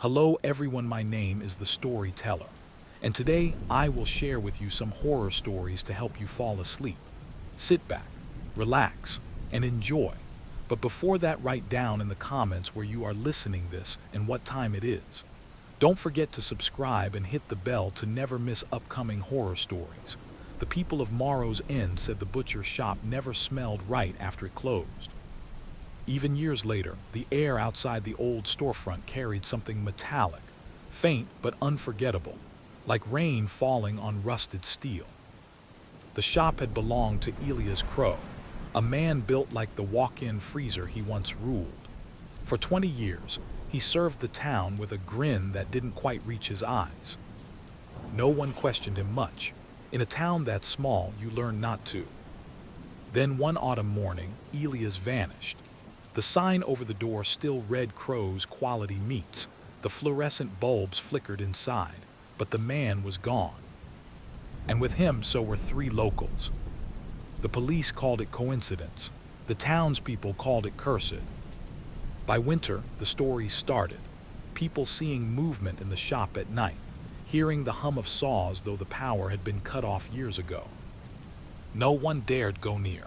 Hello everyone, my name is the Storyteller, and today I will share with you some horror stories to help you fall asleep. Sit back, relax, and enjoy. But before that, write down in the comments where you are listening this and what time it is. Don't forget to subscribe and hit the bell to never miss upcoming horror stories. The people of Morrow's End said the butcher shop never smelled right after it closed. Even years later, the air outside the old storefront carried something metallic, faint but unforgettable, like rain falling on rusted steel. The shop had belonged to Elias Crow, a man built like the walk-in freezer he once ruled. For 20 years, he served the town with a grin that didn't quite reach his eyes. No one questioned him much. In a town that small, you learn not to. Then one autumn morning, Elias vanished. The sign over the door still read Crow's Quality Meats. The fluorescent bulbs flickered inside, but the man was gone. And with him, so were 3 locals. The police called it coincidence. The townspeople called it cursed. By winter, the stories started. People seeing movement in the shop at night, hearing the hum of saws though the power had been cut off years ago. No one dared go near.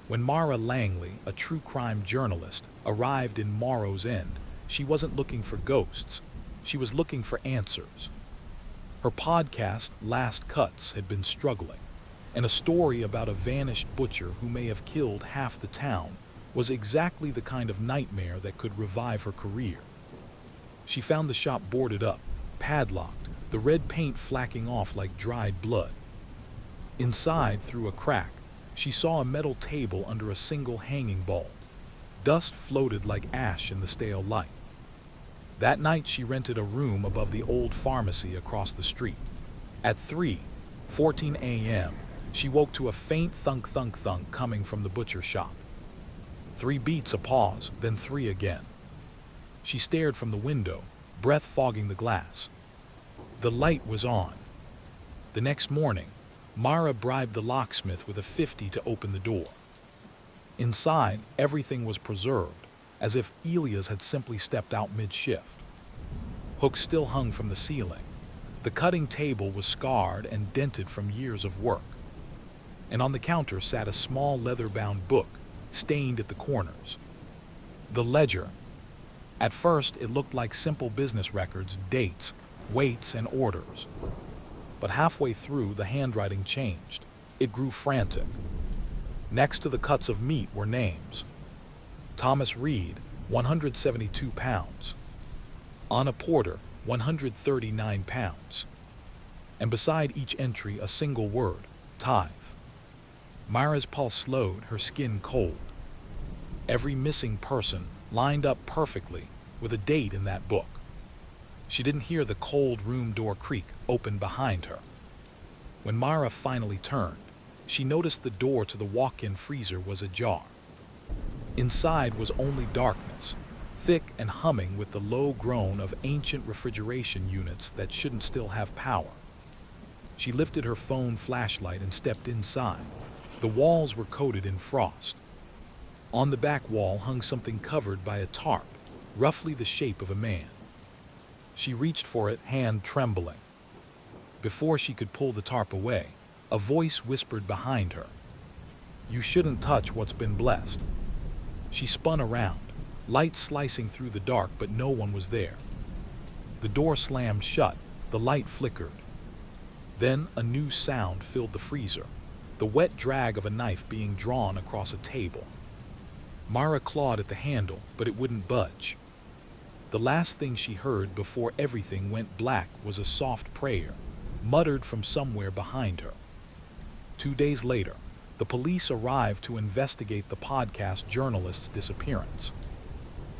When Mara Langley, a true crime journalist, arrived in Morrow's End, she wasn't looking for ghosts. She was looking for answers. Her podcast, Last Cuts, had been struggling, and a story about a vanished butcher who may have killed half the town was exactly the kind of nightmare that could revive her career. She found the shop boarded up, padlocked, the red paint flacking off like dried blood. Inside, through a crack, she saw a metal table under a single hanging bulb. Dust floated like ash in the stale light. That night she rented a room above the old pharmacy across the street. At 3:14 a.m., she woke to a faint thunk-thunk-thunk coming from the butcher shop. 3 beats, a pause, then 3 again. She stared from the window, breath fogging the glass. The light was on. The next morning, Mara bribed the locksmith with a 50 to open the door. Inside, everything was preserved, as if Elias had simply stepped out mid-shift. Hooks still hung from the ceiling. The cutting table was scarred and dented from years of work. And on the counter sat a small leather-bound book, stained at the corners. The ledger. At first, it looked like simple business records, dates, weights, and orders. But halfway through, the handwriting changed. It grew frantic. Next to the cuts of meat were names. Thomas Reed, 172 pounds. Anna Porter, 139 pounds. And beside each entry, a single word, tithe. Mara's pulse slowed, her skin cold. Every missing person lined up perfectly with a date in that book. She didn't hear the cold room door creak open behind her. When Mara finally turned, she noticed the door to the walk-in freezer was ajar. Inside was only darkness, thick and humming with the low groan of ancient refrigeration units that shouldn't still have power. She lifted her phone flashlight and stepped inside. The walls were coated in frost. On the back wall hung something covered by a tarp, roughly the shape of a man. She reached for it, hand trembling. Before she could pull the tarp away, a voice whispered behind her, "You shouldn't touch what's been blessed." She spun around, light slicing through the dark, but no one was there. The door slammed shut, the light flickered. Then a new sound filled the freezer, the wet drag of a knife being drawn across a table. Mara clawed at the handle, but it wouldn't budge. The last thing she heard before everything went black was a soft prayer, muttered from somewhere behind her. 2 days later, the police arrived to investigate the podcast journalist's disappearance.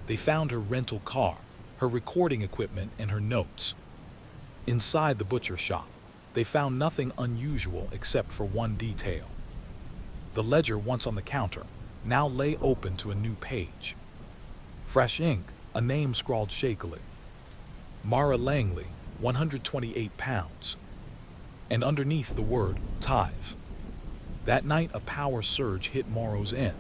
They found her rental car, her recording equipment, and her notes. Inside the butcher shop, they found nothing unusual except for one detail. The ledger, once on the counter, now lay open to a new page. Fresh ink, a name scrawled shakily. Mara Langley, 128 pounds. And underneath the word, tithe. That night, a power surge hit Morrow's End.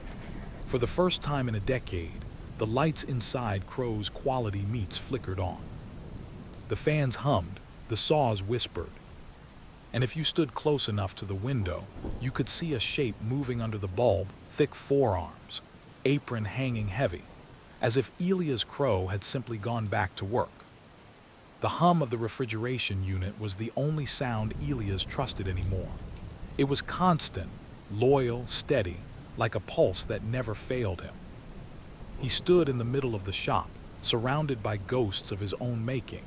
For the first time in a decade, The lights inside Crow's quality meats flickered on. The fans hummed, the saws whispered. And if you stood close enough to the window, you could see a shape moving under the bulb, thick forearms, apron hanging heavy, as if Elia's Crow had simply gone back to work. The hum of the refrigeration unit was the only sound Elias trusted anymore. It was constant, loyal, steady, like a pulse that never failed him. He stood in the middle of the shop, surrounded by ghosts of his own making,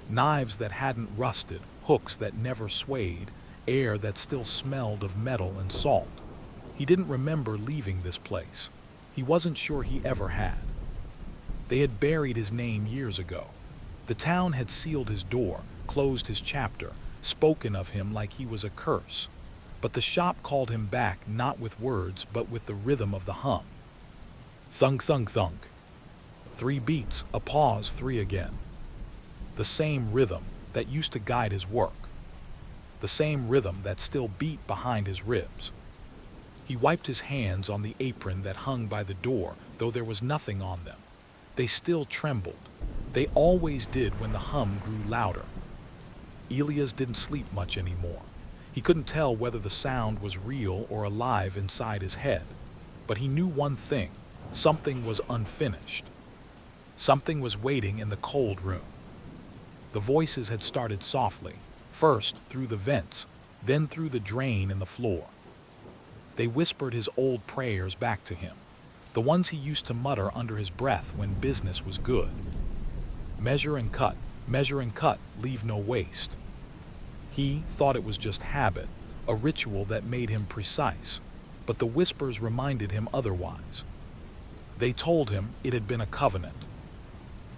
knives that hadn't rusted, hooks that never swayed, air that still smelled of metal and salt. He didn't remember leaving this place. He wasn't sure he ever had. They had buried his name years ago. The town had sealed his door, closed his chapter, spoken of him like he was a curse. But the shop called him back not with words, but with the rhythm of the hum. Thunk, thunk, thunk. 3 beats, a pause, 3 again. The same rhythm that used to guide his work. The same rhythm that still beat behind his ribs. He wiped his hands on the apron that hung by the door, though there was nothing on them. They still trembled. They always did when the hum grew louder. Elias didn't sleep much anymore. He couldn't tell whether the sound was real or alive inside his head. But he knew one thing: something was unfinished. Something was waiting in the cold room. The voices had started softly, first through the vents, then through the drain in the floor. They whispered his old prayers back to him, the ones he used to mutter under his breath when business was good. Measure and cut, leave no waste. He thought it was just habit, a ritual that made him precise, but the whispers reminded him otherwise. They told him it had been a covenant.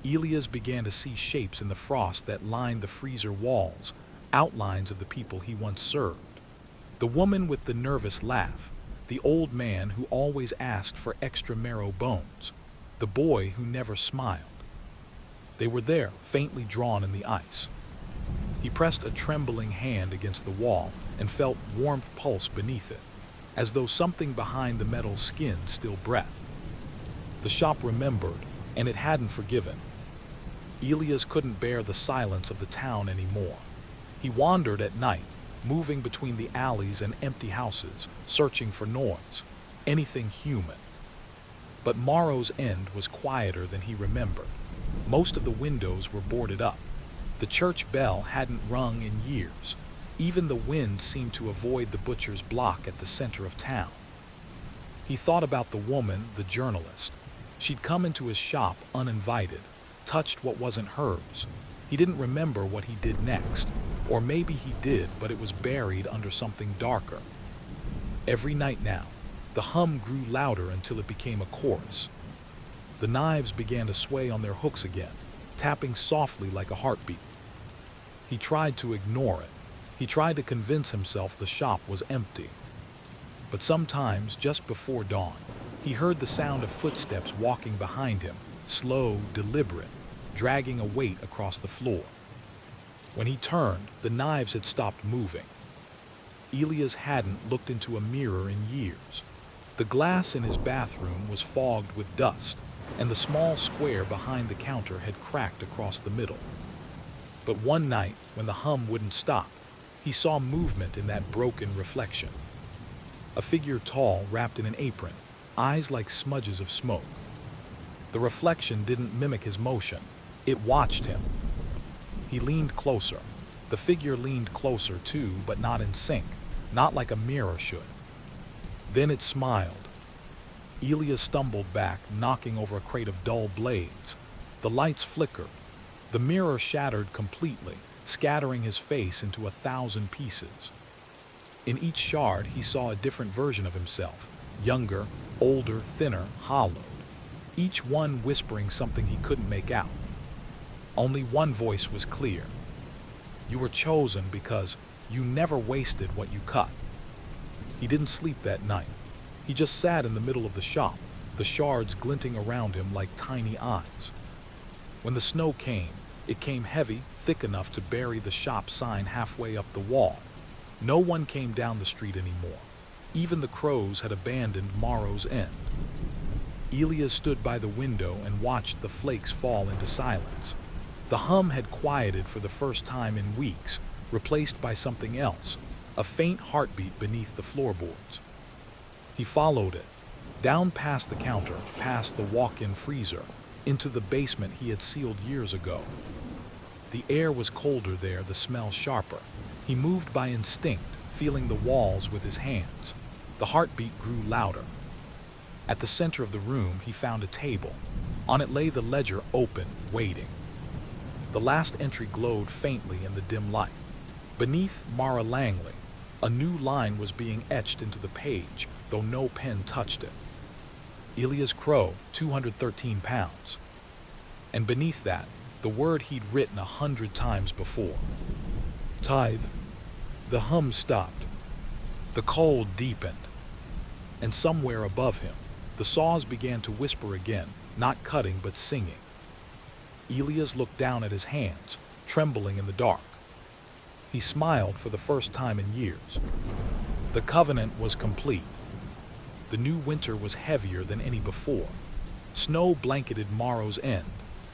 Elias began to see shapes in the frost that lined the freezer walls, outlines of the people he once served. The woman with the nervous laugh, the old man who always asked for extra marrow bones, the boy who never smiled. They were there, faintly drawn in the ice. He pressed a trembling hand against the wall and felt warmth pulse beneath it, as though something behind the metal skin still breathed. The shop remembered, and it hadn't forgiven. Elias couldn't bear the silence of the town anymore. He wandered at night, moving between the alleys and empty houses, searching for noise, anything human. But Morrow's End was quieter than he remembered. Most of the windows were boarded up. The church bell hadn't rung in years. Even the wind seemed to avoid the butcher's block at the center of town. He thought about the woman, the journalist. She'd come into his shop uninvited, touched what wasn't hers. He didn't remember what he did next. Or maybe he did, but it was buried under something darker. Every night now, the hum grew louder until it became a chorus. The knives began to sway on their hooks again, tapping softly like a heartbeat. He tried to ignore it. He tried to convince himself the shop was empty. But sometimes, just before dawn, he heard the sound of footsteps walking behind him, slow, deliberate, dragging a weight across the floor. When he turned, the knives had stopped moving. Elias hadn't looked into a mirror in years. The glass in his bathroom was fogged with dust, and the small square behind the counter had cracked across the middle. But one night, when the hum wouldn't stop, he saw movement in that broken reflection. A figure tall, wrapped in an apron, eyes like smudges of smoke. The reflection didn't mimic his motion. It watched him. He leaned closer. The figure leaned closer too, but not in sync, not like a mirror should. Then it smiled. Elias stumbled back, knocking over a crate of dull blades. The lights flickered. The mirror shattered completely, scattering his face into 1,000 pieces. In each shard, he saw a different version of himself, younger, older, thinner, hollowed, each one whispering something he couldn't make out. Only one voice was clear. You were chosen because you never wasted what you cut. He didn't sleep that night. He just sat in the middle of the shop, the shards glinting around him like tiny eyes. When the snow came, it came heavy, thick enough to bury the shop sign halfway up the wall. No one came down the street anymore. Even the crows had abandoned Morrow's End. Elias stood by the window and watched the flakes fall into silence. The hum had quieted for the first time in weeks, replaced by something else, a faint heartbeat beneath the floorboards. He followed it, down past the counter, past the walk-in freezer, into the basement he had sealed years ago. The air was colder there, the smell sharper. He moved by instinct, feeling the walls with his hands. The heartbeat grew louder. At the center of the room, he found a table. On it lay the ledger open, waiting. The last entry glowed faintly in the dim light. Beneath Mara Langley, a new line was being etched into the page, though no pen touched it. Elias Crow, 213 pounds. And beneath that, the word he'd written 100 times before. Tithe. The hum stopped. The cold deepened. And somewhere above him, the saws began to whisper again, not cutting but singing. Elias looked down at his hands, trembling in the dark. He smiled for the first time in years. The covenant was complete. The new winter was heavier than any before. Snow blanketed Morrow's End,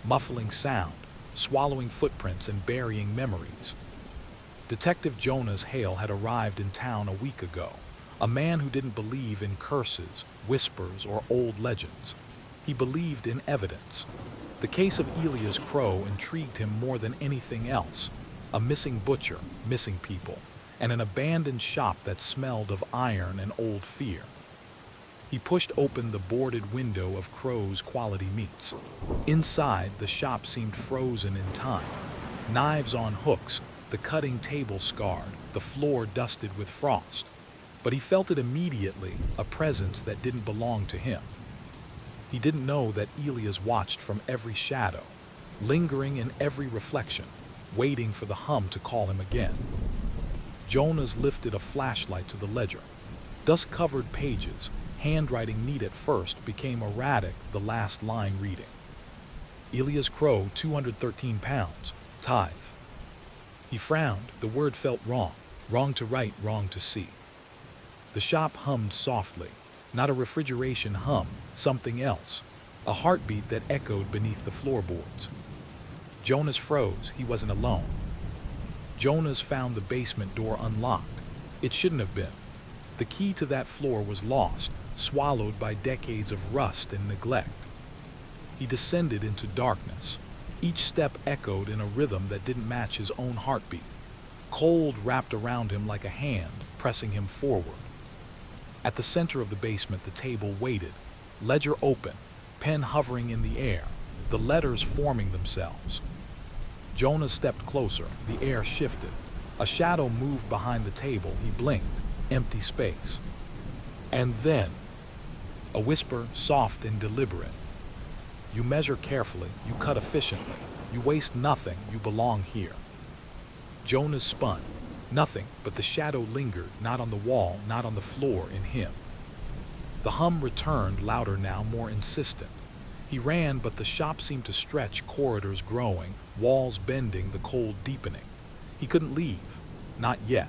muffling sound, swallowing footprints and burying memories. Detective Jonas Hale had arrived in town a week ago, a man who didn't believe in curses, whispers, or old legends. He believed in evidence. The case of Elias Crow intrigued him more than anything else. A missing butcher, missing people, and an abandoned shop that smelled of iron and old fear. He pushed open the boarded window of Crow's Quality Meats. Inside, the shop seemed frozen in time. Knives on hooks, the cutting table scarred, the floor dusted with frost. But he felt it immediately, a presence that didn't belong to him. He didn't know that Elias watched from every shadow, lingering in every reflection, waiting for the hum to call him again. Jonas lifted a flashlight to the ledger. Dust-covered pages, handwriting neat at first, became erratic, the last line reading. Elias Crow, 213 pounds, tithe. He frowned. The word felt wrong. Wrong to write, wrong to see. The shop hummed softly. Not a refrigeration hum, something else. A heartbeat that echoed beneath the floorboards. Jonas froze. He wasn't alone. Jonas found the basement door unlocked. It shouldn't have been. The key to that floor was lost, swallowed by decades of rust and neglect. He descended into darkness. Each step echoed in a rhythm that didn't match his own heartbeat. Cold wrapped around him like a hand, pressing him forward. At the center of the basement, the table waited, ledger open, pen hovering in the air, the letters forming themselves. Jonas stepped closer. The air shifted. A shadow moved behind the table. He blinked. Empty space. And then, a whisper, soft and deliberate. You measure carefully. You cut efficiently. You waste nothing. You belong here. Jonas spun. Nothing, but the shadow lingered, not on the wall, not on the floor, in him. The hum returned, louder now, more insistent. He ran, but the shop seemed to stretch, corridors growing, walls bending, the cold deepening. He couldn't leave. Not yet.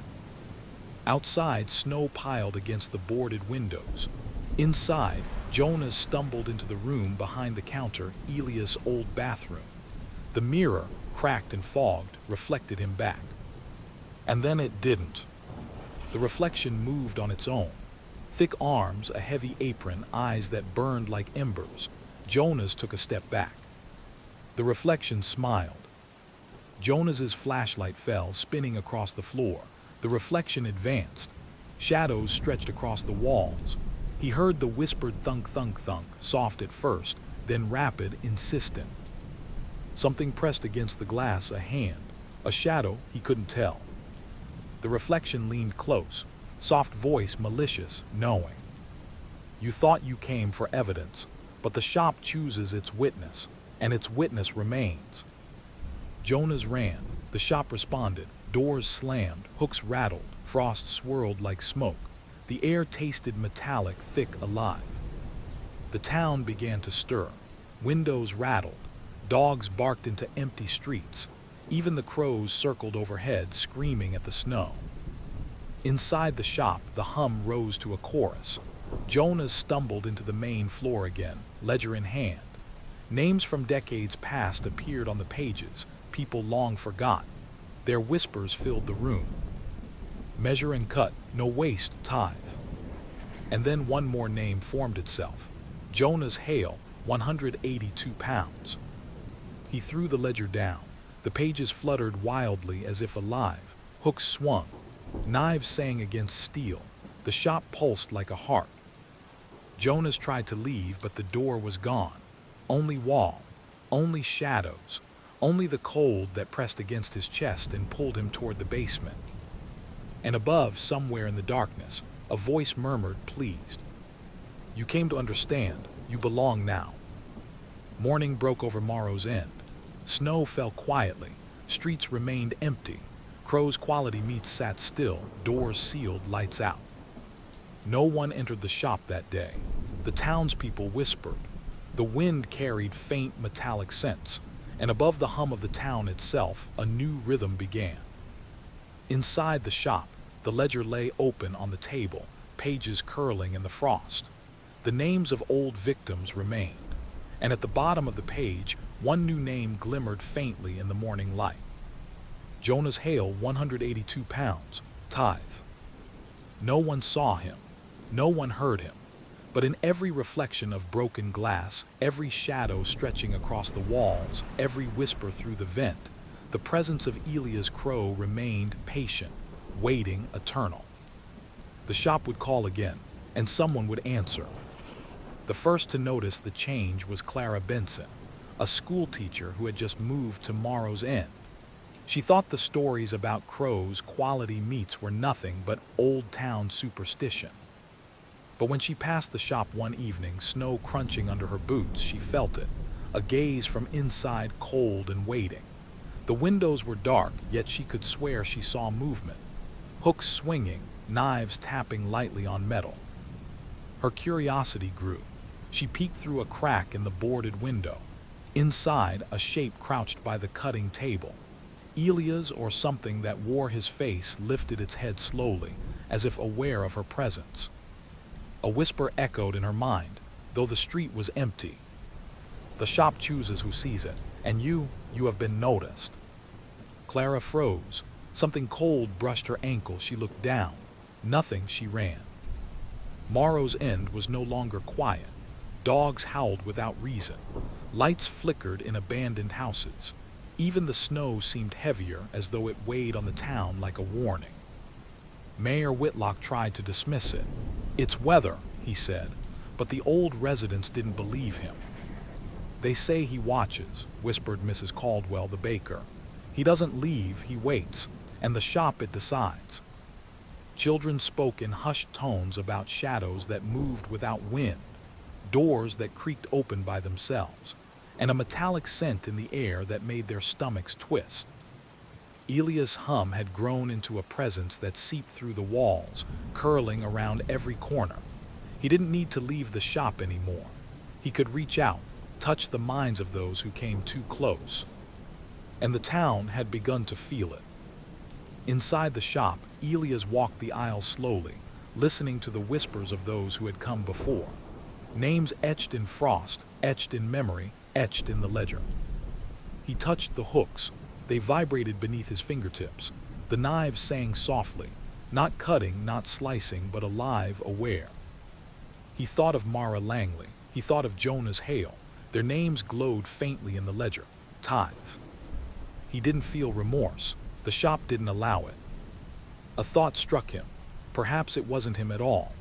Outside, snow piled against the boarded windows. Inside, Jonas stumbled into the room behind the counter, Elias' old bathroom. The mirror, cracked and fogged, reflected him back. And then it didn't. The reflection moved on its own. Thick arms, a heavy apron, eyes that burned like embers. Jonas took a step back. The reflection smiled. Jonas's flashlight fell, spinning across the floor. The reflection advanced. Shadows stretched across the walls. He heard the whispered thunk, thunk, thunk, soft at first, then rapid, insistent. Something pressed against the glass, a hand. A shadow, he couldn't tell. The reflection leaned close, soft voice, malicious, knowing. You thought you came for evidence, but the shop chooses its witness, and its witness remains. Jonas ran. The shop responded. Doors slammed, hooks rattled, frost swirled like smoke. The air tasted metallic, thick, alive. The town began to stir. Windows rattled. Dogs barked into empty streets. Even the crows circled overhead, screaming at the snow. Inside the shop, the hum rose to a chorus. Jonas stumbled into the main floor again, ledger in hand. Names from decades past appeared on the pages, people long forgot. Their whispers filled the room. Measure and cut, no waste, tithe. And then one more name formed itself. Jonas Hale, 182 pounds. He threw the ledger down. The pages fluttered wildly as if alive. Hooks swung. Knives sang against steel. The shop pulsed like a heart. Jonas tried to leave, but the door was gone. Only wall, only shadows, only the cold that pressed against his chest and pulled him toward the basement. And above, somewhere in the darkness, a voice murmured, pleased. You came to understand. You belong now. Morning broke over Morrow's End. Snow fell quietly. Streets remained empty. Crow's Quality Meats sat still, doors sealed, lights out. No one entered the shop that day. The townspeople whispered. The wind carried faint metallic scents, and above the hum of the town itself, a new rhythm began. Inside the shop, the ledger lay open on the table, pages curling in the frost. The names of old victims remained, and at the bottom of the page, one new name glimmered faintly in the morning light. Jonas Hale, 182 pounds, tithe. No one saw him, no one heard him, but in every reflection of broken glass, every shadow stretching across the walls, every whisper through the vent, the presence of Elia's crow remained patient, waiting, eternal. The shop would call again, and someone would answer. The first to notice the change was Clara Benson, a school teacher who had just moved to Morrow's End. She thought the stories about Crow's Quality Meats were nothing but old town superstition. But when she passed the shop one evening, snow crunching under her boots, she felt it, a gaze from inside, cold and waiting. The windows were dark, yet she could swear she saw movement. Hooks swinging, knives tapping lightly on metal. Her curiosity grew. She peeked through a crack in the boarded window. Inside, a shape crouched by the cutting table. Elia's or something that wore his face lifted its head slowly, as if aware of her presence. A whisper echoed in her mind, though the street was empty. The shop chooses who sees it, and you have been noticed. Clara froze. Something cold brushed her ankle. She looked down. Nothing, she ran. Morrow's End was no longer quiet. Dogs howled without reason. Lights flickered in abandoned houses. Even the snow seemed heavier, as though it weighed on the town like a warning. Mayor Whitlock tried to dismiss it. It's weather, he said, but the old residents didn't believe him. They say he watches, whispered Mrs. Caldwell, the baker. He doesn't leave, he waits, and the shop it decides. Children spoke in hushed tones about shadows that moved without wind, doors that creaked open by themselves, and a metallic scent in the air that made their stomachs twist. Elia's hum had grown into a presence that seeped through the walls, curling around every corner. He didn't need to leave the shop anymore. He could reach out, touch the minds of those who came too close. And the town had begun to feel it. Inside the shop, Elias walked the aisles slowly, listening to the whispers of those who had come before. Names etched in frost, etched in memory, etched in the ledger. He touched the hooks. They vibrated beneath his fingertips. The knives sang softly, not cutting, not slicing, but alive, aware. He thought of Mara Langley. He thought of Jonas Hale. Their names glowed faintly in the ledger. Tithe. He didn't feel remorse. The shop didn't allow it. A thought struck him. Perhaps it wasn't him at all.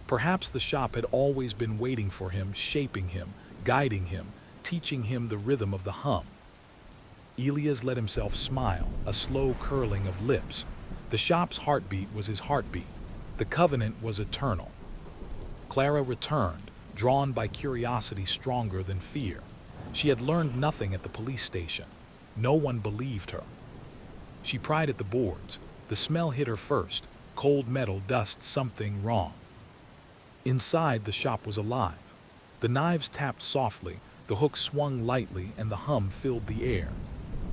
Perhaps the shop had always been waiting for him, shaping him, guiding him, teaching him the rhythm of the hum. Elias let himself smile, a slow curling of lips. The shop's heartbeat was his heartbeat. The covenant was eternal. Clara returned, drawn by curiosity stronger than fear. She had learned nothing at the police station. No one believed her. She pried at the boards. The smell hit her first. Cold metal, dust, something wrong. Inside, the shop was alive. The knives tapped softly, the hooks swung lightly, and the hum filled the air.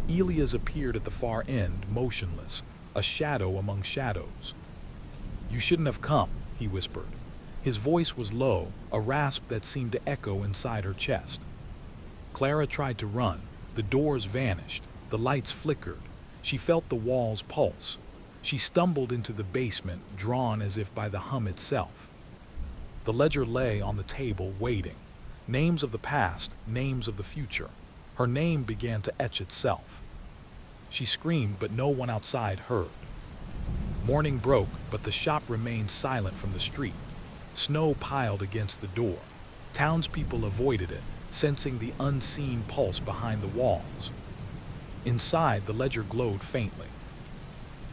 Elias appeared at the far end, motionless, a shadow among shadows. You shouldn't have come, he whispered. His voice was low, a rasp that seemed to echo inside her chest. Clara tried to run. The doors vanished. The lights flickered. She felt the walls pulse. She stumbled into the basement, drawn as if by the hum itself. The ledger lay on the table, waiting. Names of the past, names of the future. Her name began to etch itself. She screamed, but no one outside heard. Morning broke, but the shop remained silent from the street. Snow piled against the door. Townspeople avoided it, sensing the unseen pulse behind the walls. Inside, the ledger glowed faintly.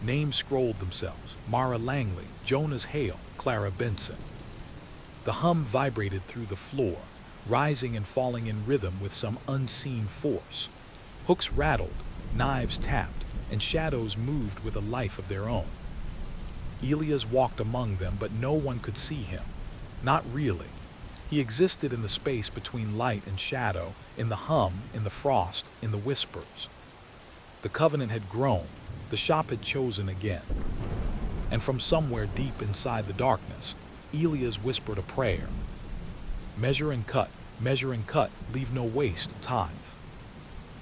Names scrolled themselves: Mara Langley, Jonas Hale, Clara Benson. The hum vibrated through the floor, rising and falling in rhythm with some unseen force. Hooks rattled, knives tapped, and shadows moved with a life of their own. Elias walked among them, but no one could see him. Not really. He existed in the space between light and shadow, in the hum, in the frost, in the whispers. The covenant had grown. The shop had chosen again. And from somewhere deep inside the darkness, Elias whispered a prayer. Measure and cut, leave no waste, tithe.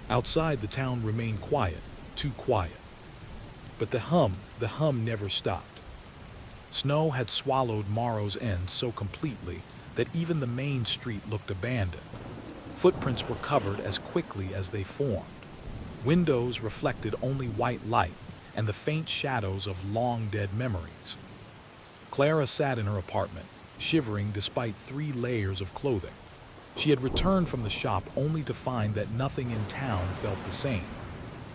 Outside, the town remained quiet, too quiet. But the hum never stopped. Snow had swallowed Morrow's End so completely that even the main street looked abandoned. Footprints were covered as quickly as they formed. Windows reflected only white light and the faint shadows of long-dead memories. Clara sat in her apartment, shivering despite 3 layers of clothing. She had returned from the shop only to find that nothing in town felt the same.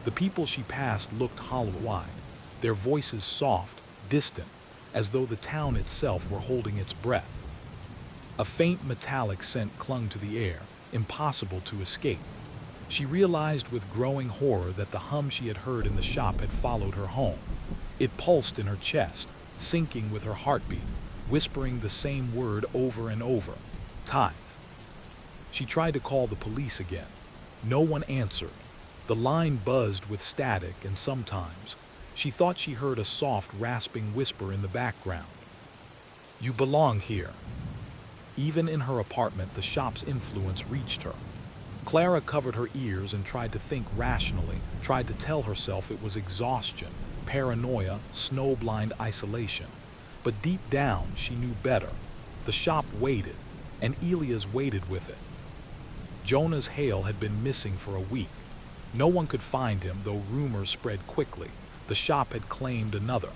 The people she passed looked hollow-eyed, their voices soft, distant, as though the town itself were holding its breath. A faint metallic scent clung to the air, impossible to escape. She realized with growing horror that the hum she had heard in the shop had followed her home. It pulsed in her chest, syncing with her heartbeat, whispering the same word over and over: tithe. She tried to call the police again. No one answered. The line buzzed with static, and sometimes she thought she heard a soft, rasping whisper in the background. You belong here. Even in her apartment, the shop's influence reached her. Clara covered her ears and tried to think rationally, tried to tell herself it was exhaustion, paranoia, snowblind isolation. But deep down, she knew better. The shop waited, and Elias waited with it. Jonas Hale had been missing for a week. No one could find him, though rumors spread quickly. The shop had claimed another.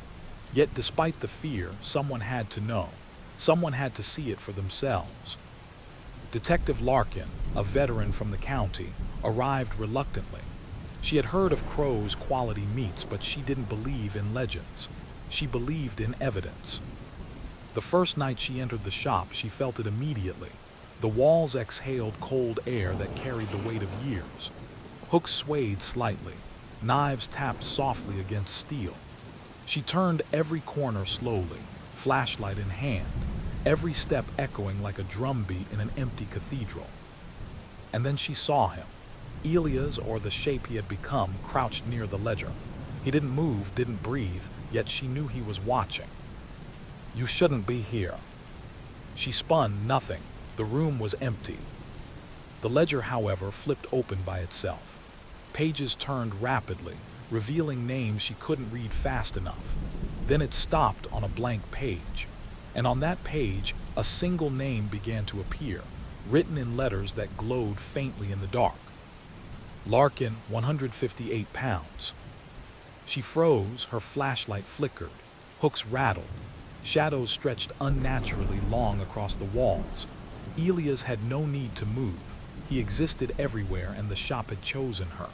Yet despite the fear, someone had to know. Someone had to see it for themselves. Detective Larkin, a veteran from the county, arrived reluctantly. She had heard of Crow's quality meats, but she didn't believe in legends. She believed in evidence. The first night she entered the shop, she felt it immediately. The walls exhaled cold air that carried the weight of years. Hooks swayed slightly. Knives tapped softly against steel. She turned every corner slowly, flashlight in hand, every step echoing like a drumbeat in an empty cathedral. And then she saw him. Elias, or the shape he had become, crouched near the ledger. He didn't move, didn't breathe, yet she knew he was watching. You shouldn't be here. She spun, nothing. The room was empty. The ledger, however, flipped open by itself. Pages turned rapidly, revealing names she couldn't read fast enough. Then it stopped on a blank page. And on that page, a single name began to appear, written in letters that glowed faintly in the dark. Larkin, 158 pounds. She froze, her flashlight flickered. Hooks rattled. Shadows stretched unnaturally long across the walls. Elias had no need to move. He existed everywhere, and the shop had chosen her.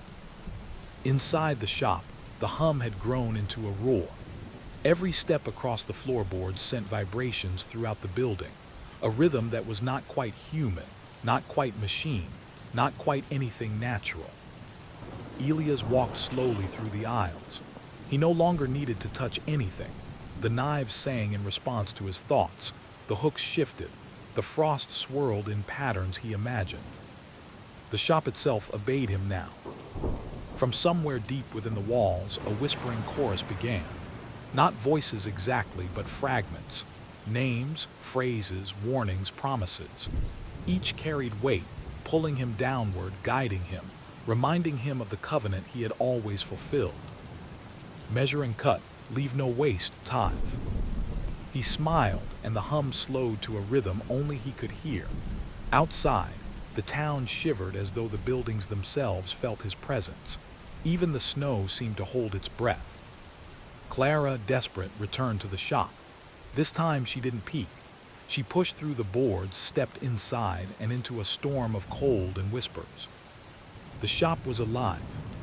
Inside the shop, the hum had grown into a roar. Every step across the floorboards sent vibrations throughout the building, a rhythm that was not quite human, not quite machine, not quite anything natural. Elias walked slowly through the aisles. He no longer needed to touch anything. The knives sang in response to his thoughts. The hooks shifted. The frost swirled in patterns he imagined. The shop itself obeyed him now. From somewhere deep within the walls, a whispering chorus began. Not voices exactly, but fragments. Names, phrases, warnings, promises. Each carried weight, pulling him downward, guiding him, reminding him of the covenant he had always fulfilled. Measure and cut, leave no waste, tithe. He smiled, and the hum slowed to a rhythm only he could hear. Outside, the town shivered as though the buildings themselves felt his presence. Even the snow seemed to hold its breath. Clara, desperate, returned to the shop. This time she didn't peek. She pushed through the boards, stepped inside, and into a storm of cold and whispers. The shop was alive.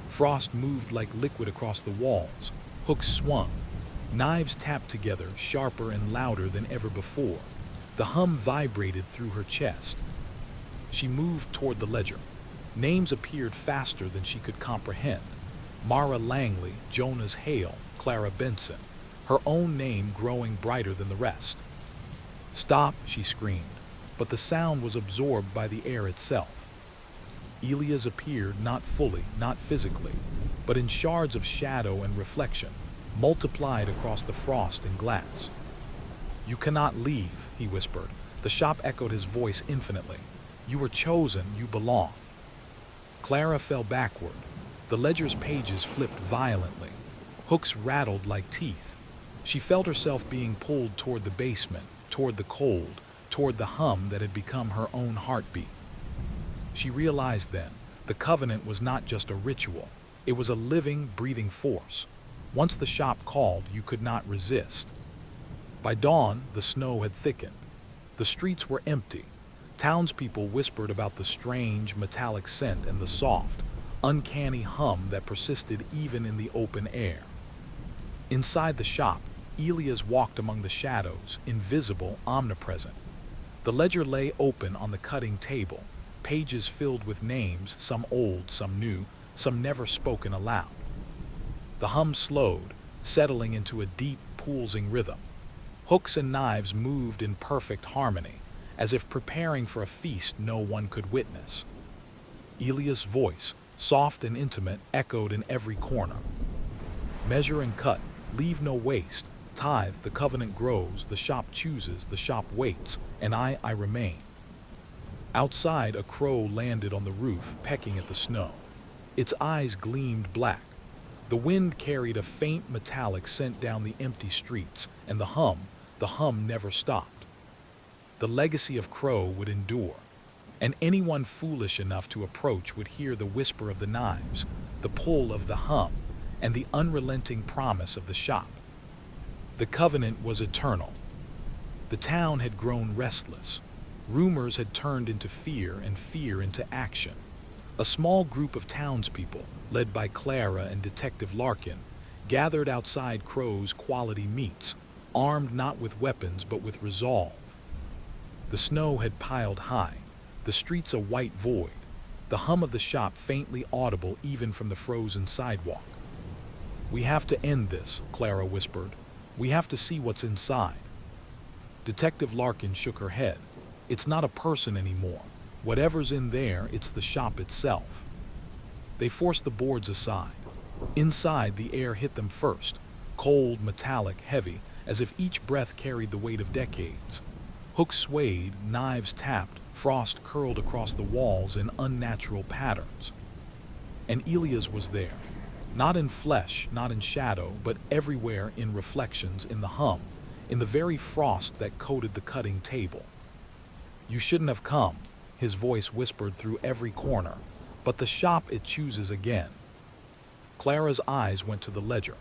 Frost moved like liquid across the walls. Hooks swung. Knives tapped together, sharper and louder than ever before. The hum vibrated through her chest. She moved toward the ledger. Names appeared faster than she could comprehend. Mara Langley, Jonas Hale, Clara Benson, her own name growing brighter than the rest. "Stop," she screamed, but the sound was absorbed by the air itself. Elias appeared not fully, not physically, but in shards of shadow and reflection, multiplied across the frost and glass. "You cannot leave," he whispered. The shop echoed his voice infinitely. "You were chosen, you belong." Clara fell backward. The ledger's pages flipped violently. Hooks rattled like teeth. She felt herself being pulled toward the basement, toward the cold, toward the hum that had become her own heartbeat. She realized then, the covenant was not just a ritual. It was a living, breathing force. Once the shop called, you could not resist. By dawn, the snow had thickened. The streets were empty. Townspeople whispered about the strange, metallic scent and the soft, uncanny hum that persisted even in the open air. Inside the shop, Elias walked among the shadows, invisible, omnipresent. The ledger lay open on the cutting table, pages filled with names, some old, some new, some never spoken aloud. The hum slowed, settling into a deep, pulsing rhythm. Hooks and knives moved in perfect harmony, as if preparing for a feast no one could witness. Elias' voice, soft and intimate, echoed in every corner. "Measure and cut, leave no waste. Tithe, the covenant grows, the shop chooses, the shop waits, and I remain." Outside, a crow landed on the roof, pecking at the snow. Its eyes gleamed black. The wind carried a faint metallic scent down the empty streets, and the hum never stopped. The legacy of Crow would endure, and anyone foolish enough to approach would hear the whisper of the knives, the pull of the hum, and the unrelenting promise of the shop. The covenant was eternal. The town had grown restless. Rumors had turned into fear and fear into action. A small group of townspeople, led by Clara and Detective Larkin, gathered outside Crow's quality meats, armed not with weapons but with resolve. The snow had piled high, the streets a white void, the hum of the shop faintly audible even from the frozen sidewalk. "We have to end this," Clara whispered. "We have to see what's inside." Detective Larkin shook her head. "It's not a person anymore. Whatever's in there, it's the shop itself." They forced the boards aside. Inside, the air hit them first, cold, metallic, heavy, as if each breath carried the weight of decades. Hooks swayed, knives tapped, frost curled across the walls in unnatural patterns. And Elias was there, not in flesh, not in shadow, but everywhere in reflections, in the hum, in the very frost that coated the cutting table. "You shouldn't have come," his voice whispered through every corner, "but the shop, it chooses again." Clara's eyes went to the ledger.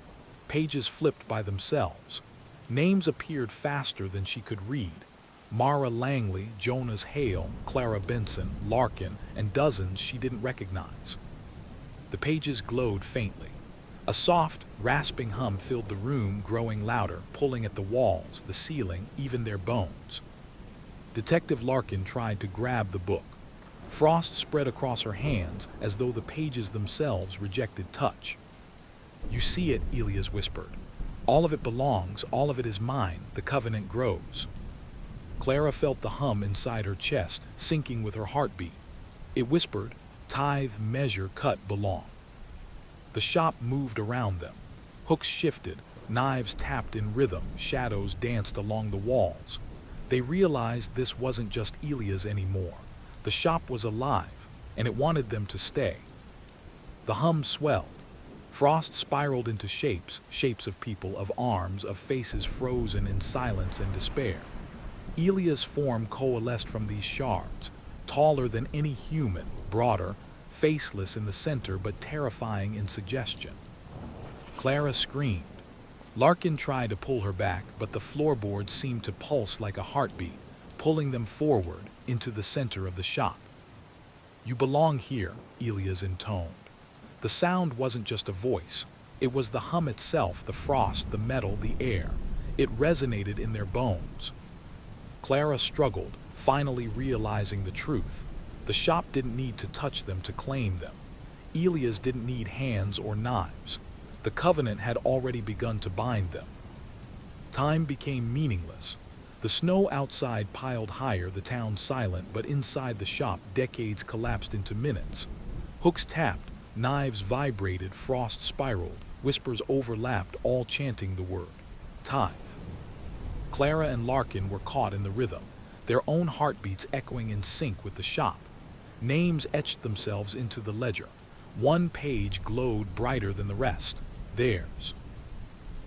Pages flipped by themselves. Names appeared faster than she could read. Mara Langley, Jonas Hale, Clara Benson, Larkin, and dozens she didn't recognize. The pages glowed faintly. A soft, rasping hum filled the room, growing louder, pulling at the walls, the ceiling, even their bones. Detective Larkin tried to grab the book. Frost spread across her hands as though the pages themselves rejected touch. "You see it," Elias whispered. "All of it belongs, all of it is mine. The covenant grows." Clara felt the hum inside her chest, syncing with her heartbeat. It whispered, "Tithe, measure, cut, belong." The shop moved around them. Hooks shifted, Knives tapped in rhythm, shadows danced along the walls. They realized this wasn't just Elia's anymore. The shop was alive, and it wanted them to stay. The hum swelled. Frost spiraled into shapes, shapes of people, of arms, of faces frozen in silence and despair. Elia's form coalesced from these shards, taller than any human, broader, faceless in the center but terrifying in suggestion. Clara screamed. Larkin tried to pull her back, but the floorboards seemed to pulse like a heartbeat, pulling them forward into the center of the shop. "You belong here," Elias intoned. The sound wasn't just a voice. It was the hum itself, the frost, the metal, the air. It resonated in their bones. Clara struggled, finally realizing the truth. The shop didn't need to touch them to claim them. Elias didn't need hands or knives. The covenant had already begun to bind them. Time became meaningless. The snow outside piled higher, the town silent, but inside the shop, decades collapsed into minutes. Hooks tapped, knives vibrated, frost spiraled, whispers overlapped, all chanting the word, tithe. Clara and Larkin were caught in the rhythm, their own heartbeats echoing in sync with the shop. Names etched themselves into the ledger. One page glowed brighter than the rest. Theirs.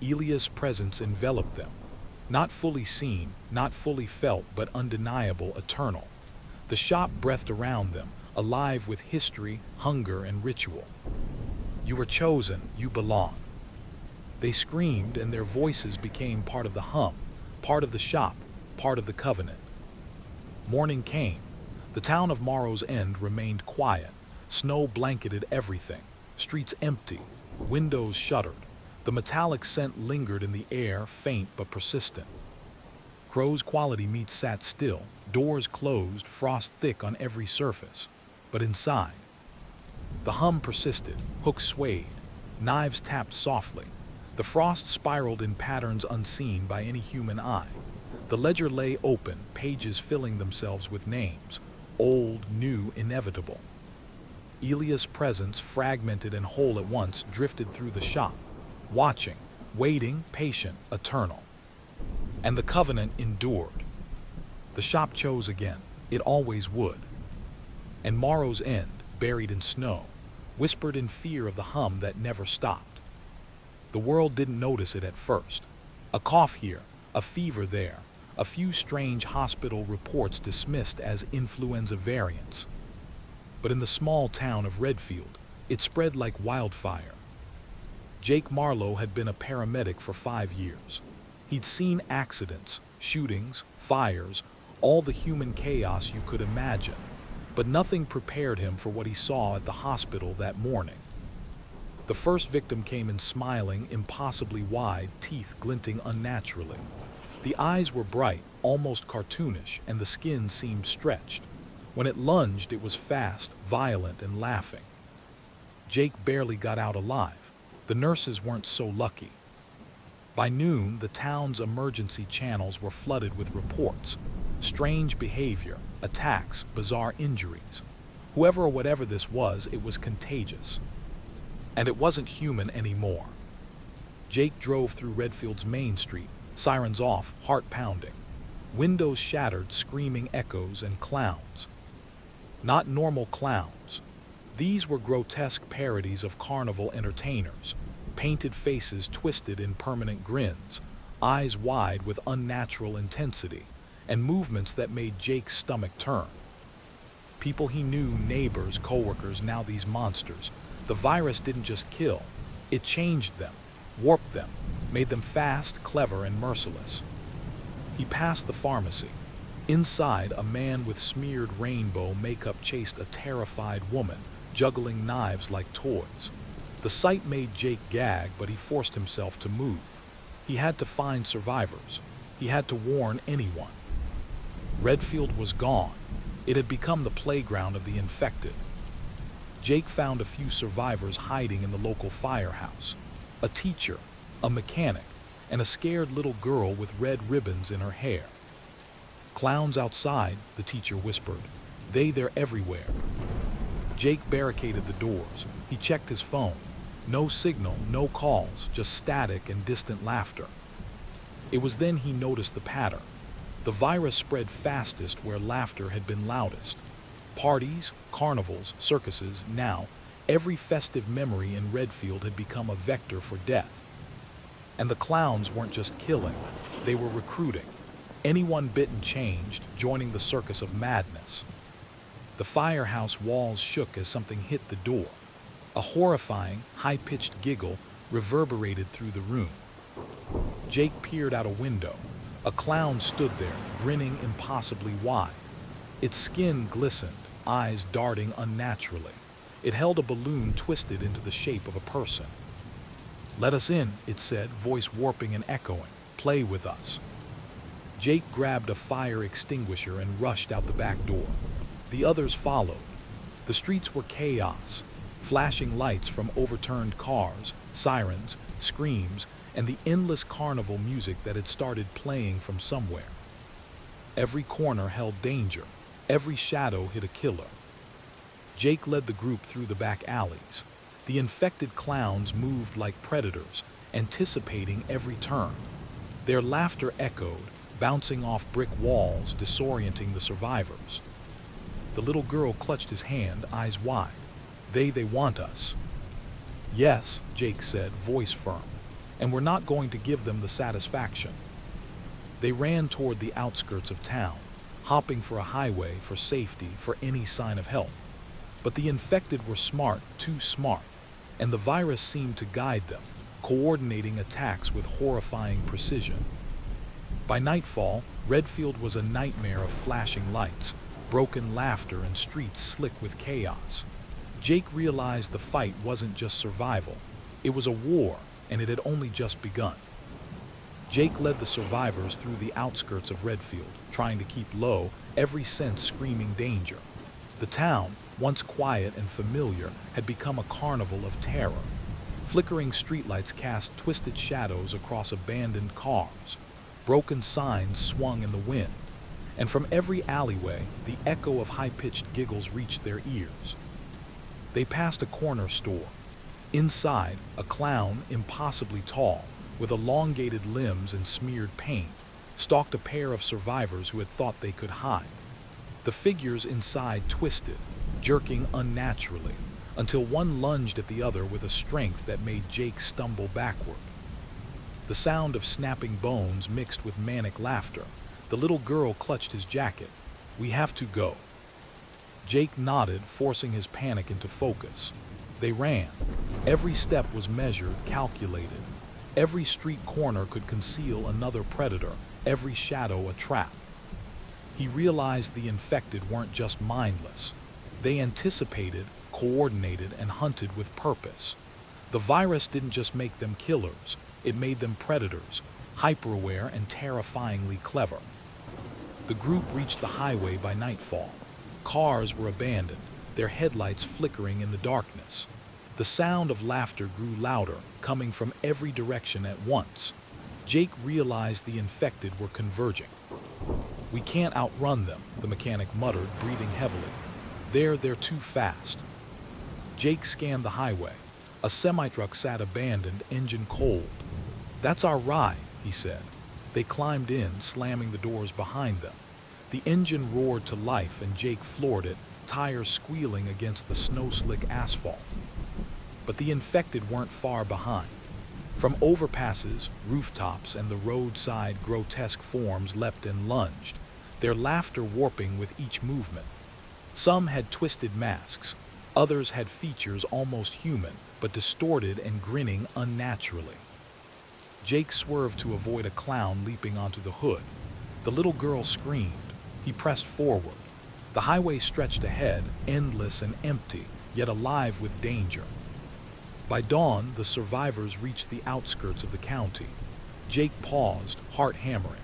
Elia's presence enveloped them. Not fully seen, not fully felt, but undeniable, eternal. The shop breathed around them, alive with history, hunger, and ritual. "You were chosen, you belong." They screamed, and their voices became part of the hum, part of the shop, part of the covenant. Morning came. The town of Morrow's End remained quiet. Snow blanketed everything, streets empty, windows shuttered. The metallic scent lingered in the air, faint but persistent. Crow's quality meat sat still, doors closed, frost thick on every surface. But inside, the hum persisted, hooks swayed, knives tapped softly. The frost spiraled in patterns unseen by any human eye. The ledger lay open, pages filling themselves with names, old, new, inevitable. Elia's presence, fragmented and whole at once, drifted through the shop, watching, waiting, patient, eternal. And the covenant endured. The shop chose again. It always would. And Morrow's End, buried in snow, whispered in fear of the hum that never stopped. The world didn't notice it at first. A cough here, a fever there, a few strange hospital reports dismissed as influenza variants. But in the small town of Redfield, it spread like wildfire. Jake Marlowe had been a paramedic for 5 years. He'd seen accidents, shootings, fires, all the human chaos you could imagine, but nothing prepared him for what he saw at the hospital that morning. The first victim came in smiling, impossibly wide, teeth glinting unnaturally. The eyes were bright, almost cartoonish, and the skin seemed stretched. When it lunged, it was fast, violent, and laughing. Jake barely got out alive. The nurses weren't so lucky. By noon, the town's emergency channels were flooded with reports. Strange behavior, attacks, bizarre injuries. Whoever or whatever this was, it was contagious. And it wasn't human anymore. Jake drove through Redfield's main street, sirens off, heart pounding. Windows shattered, screaming echoes, and clowns. Not normal clowns. These were grotesque parodies of carnival entertainers, painted faces twisted in permanent grins, eyes wide with unnatural intensity, and movements that made Jake's stomach turn. People he knew, neighbors, coworkers, now these monsters. The virus didn't just kill, it changed them, warped them, made them fast, clever, and merciless. He passed the pharmacy. Inside, a man with smeared rainbow makeup chased a terrified woman, juggling knives like toys. The sight made Jake gag, but he forced himself to move. He had to find survivors. He had to warn anyone. Redfield was gone. It had become the playground of the infected. Jake found a few survivors hiding in the local firehouse. A teacher, a mechanic, and a scared little girl with red ribbons in her hair. "Clowns outside," the teacher whispered. "They're everywhere." Jake barricaded the doors. He checked his phone. No signal, no calls, just static and distant laughter. It was then he noticed the pattern. The virus spread fastest where laughter had been loudest. Parties, carnivals, circuses, now, every festive memory in Redfield had become a vector for death. And the clowns weren't just killing, they were recruiting. Anyone bitten changed, joining the circus of madness. The firehouse walls shook as something hit the door. A horrifying, high-pitched giggle reverberated through the room. Jake peered out a window. A clown stood there, grinning impossibly wide. Its skin glistened, eyes darting unnaturally. It held a balloon twisted into the shape of a person. "Let us in," it said, voice warping and echoing. "Play with us." Jake grabbed a fire extinguisher and rushed out the back door. The others followed. The streets were chaos. Flashing lights from overturned cars, sirens, screams, and the endless carnival music that had started playing from somewhere. Every corner held danger. Every shadow hid a killer. Jake led the group through the back alleys. The infected clowns moved like predators, anticipating every turn. Their laughter echoed, bouncing off brick walls, disorienting the survivors. The little girl clutched his hand, eyes wide. They want us." "Yes," Jake said, voice firm, "and we're not going to give them the satisfaction." They ran toward the outskirts of town, hopping for a highway, for safety, for any sign of help. But the infected were smart, too smart, and the virus seemed to guide them, coordinating attacks with horrifying precision. By nightfall, Redfield was a nightmare of flashing lights, broken laughter, and streets slick with chaos. Jake realized the fight wasn't just survival. It was a war, and it had only just begun. Jake led the survivors through the outskirts of Redfield, trying to keep low, every sense screaming danger. The town, once quiet and familiar, had become a carnival of terror. Flickering streetlights cast twisted shadows across abandoned cars. Broken signs swung in the wind, and from every alleyway, the echo of high-pitched giggles reached their ears. They passed a corner store. Inside, a clown, impossibly tall, with elongated limbs and smeared paint, stalked a pair of survivors who had thought they could hide. The figures inside twisted, jerking unnaturally, until one lunged at the other with a strength that made Jake stumble backward. The sound of snapping bones mixed with manic laughter. The little girl clutched his jacket. "We have to go." Jake nodded, forcing his panic into focus. They ran. Every step was measured, calculated. Every street corner could conceal another predator, every shadow a trap. He realized the infected weren't just mindless. They anticipated, coordinated, and hunted with purpose. The virus didn't just make them killers, it made them predators, hyper-aware and terrifyingly clever. The group reached the highway by nightfall. Cars were abandoned, their headlights flickering in the darkness. The sound of laughter grew louder, coming from every direction at once. Jake realized the infected were converging. "We can't outrun them," the mechanic muttered, breathing heavily. They're too fast." Jake scanned the highway. A semi-truck sat abandoned, engine cold. "That's our ride," he said. They climbed in, slamming the doors behind them. The engine roared to life and Jake floored it, tires squealing against the snow-slick asphalt. But the infected weren't far behind. From overpasses, rooftops, and the roadside, grotesque forms leapt and lunged, their laughter warping with each movement. Some had twisted masks, others had features almost human, but distorted and grinning unnaturally. Jake swerved to avoid a clown leaping onto the hood. The little girl screamed. He pressed forward. The highway stretched ahead, endless and empty, yet alive with danger. By dawn, the survivors reached the outskirts of the county. Jake paused, heart hammering.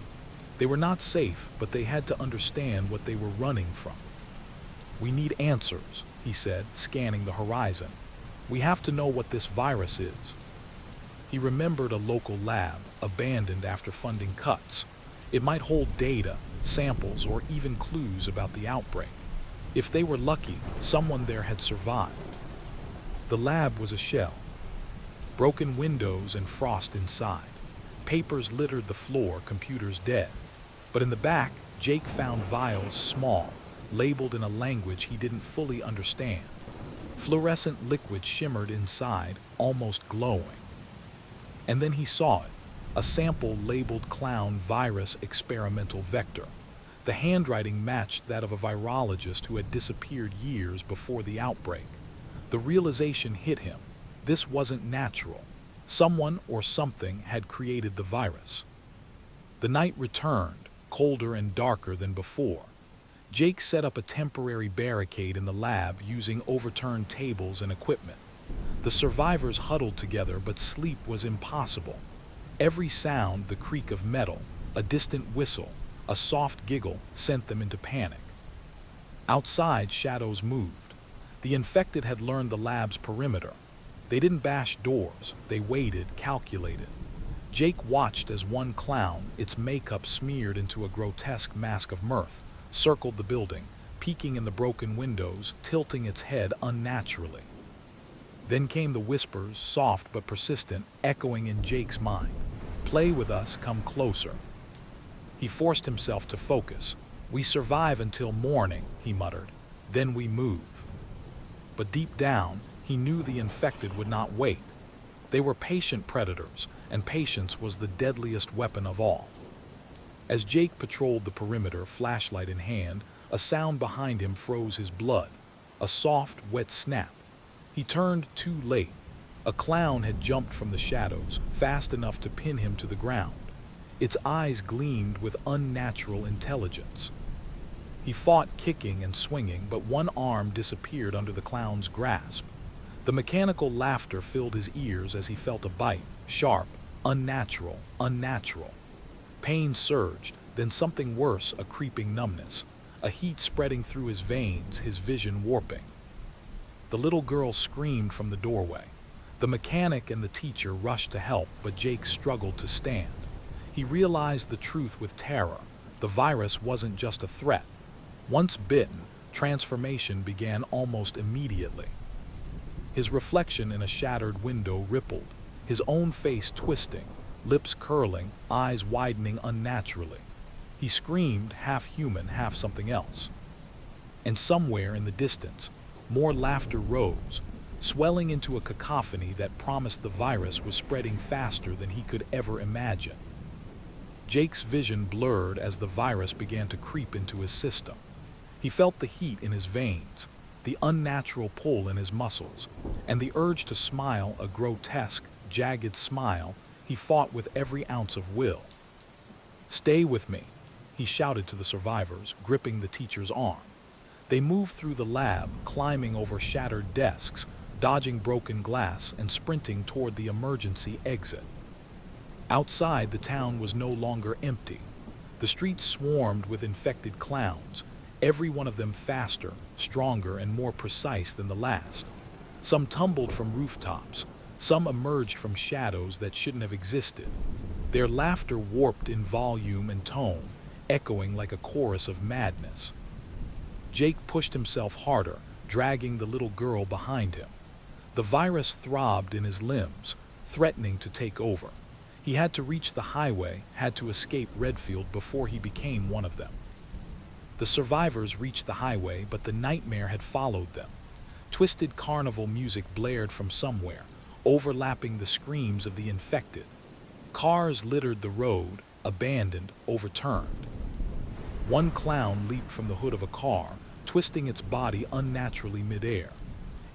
They were not safe, but they had to understand what they were running from. "We need answers," he said, scanning the horizon. "We have to know what this virus is." He remembered a local lab, abandoned after funding cuts. It might hold data, samples, or even clues about the outbreak. If they were lucky, someone there had survived. The lab was a shell. broken windows and frost inside. Papers littered the floor, computers dead. But in the back, Jake found vials small, labeled in a language he didn't fully understand. Fluorescent liquid shimmered inside, almost glowing. And then he saw it, a sample labeled clown virus experimental vector. The handwriting matched that of a virologist who had disappeared years before the outbreak. The realization hit him. This wasn't natural. Someone or something had created the virus. The night returned, colder and darker than before. Jake set up a temporary barricade in the lab using overturned tables and equipment. The survivors huddled together, but sleep was impossible. Every sound, the creak of metal, a distant whistle, a soft giggle, sent them into panic. Outside, shadows moved. The infected had learned the lab's perimeter. They didn't bash doors, they waited, calculated. Jake watched as one clown, its makeup smeared into a grotesque mask of mirth, circled the building, peeking in the broken windows, tilting its head unnaturally. Then came the whispers, soft but persistent, echoing in Jake's mind. "Play with us, come closer." He forced himself to focus. "We survive until morning," he muttered. "Then we move." But deep down, he knew the infected would not wait. They were patient predators, and patience was the deadliest weapon of all. As Jake patrolled the perimeter, flashlight in hand, a sound behind him froze his blood. A soft, wet snap. He turned too late. A clown had jumped from the shadows, fast enough to pin him to the ground. Its eyes gleamed with unnatural intelligence. He fought, kicking and swinging, but one arm disappeared under the clown's grasp. The mechanical laughter filled his ears as he felt a bite, sharp, unnatural, unnatural. Pain surged, then something worse, a creeping numbness, a heat spreading through his veins, his vision warping. The little girl screamed from the doorway. The mechanic and the teacher rushed to help, but Jake struggled to stand. He realized the truth with terror. The virus wasn't just a threat. Once bitten, transformation began almost immediately. His reflection in a shattered window rippled, his own face twisting, lips curling, eyes widening unnaturally. He screamed, half human, half something else. And somewhere in the distance, more laughter rose, swelling into a cacophony that promised the virus was spreading faster than he could ever imagine. Jake's vision blurred as the virus began to creep into his system. He felt the heat in his veins, the unnatural pull in his muscles, and the urge to smile, a grotesque, jagged smile he fought with every ounce of will. "Stay with me," he shouted to the survivors, gripping the teacher's arm. They moved through the lab, climbing over shattered desks, dodging broken glass, and sprinting toward the emergency exit. Outside, the town was no longer empty. The streets swarmed with infected clowns, every one of them faster, stronger, and more precise than the last. Some tumbled from rooftops, some emerged from shadows that shouldn't have existed. Their laughter warped in volume and tone, echoing like a chorus of madness. Jake pushed himself harder, dragging the little girl behind him. The virus throbbed in his limbs, threatening to take over. He had to reach the highway, had to escape Redfield before he became one of them. The survivors reached the highway, but the nightmare had followed them. Twisted carnival music blared from somewhere, overlapping the screams of the infected. Cars littered the road, abandoned, overturned. One clown leaped from the hood of a car, twisting its body unnaturally midair.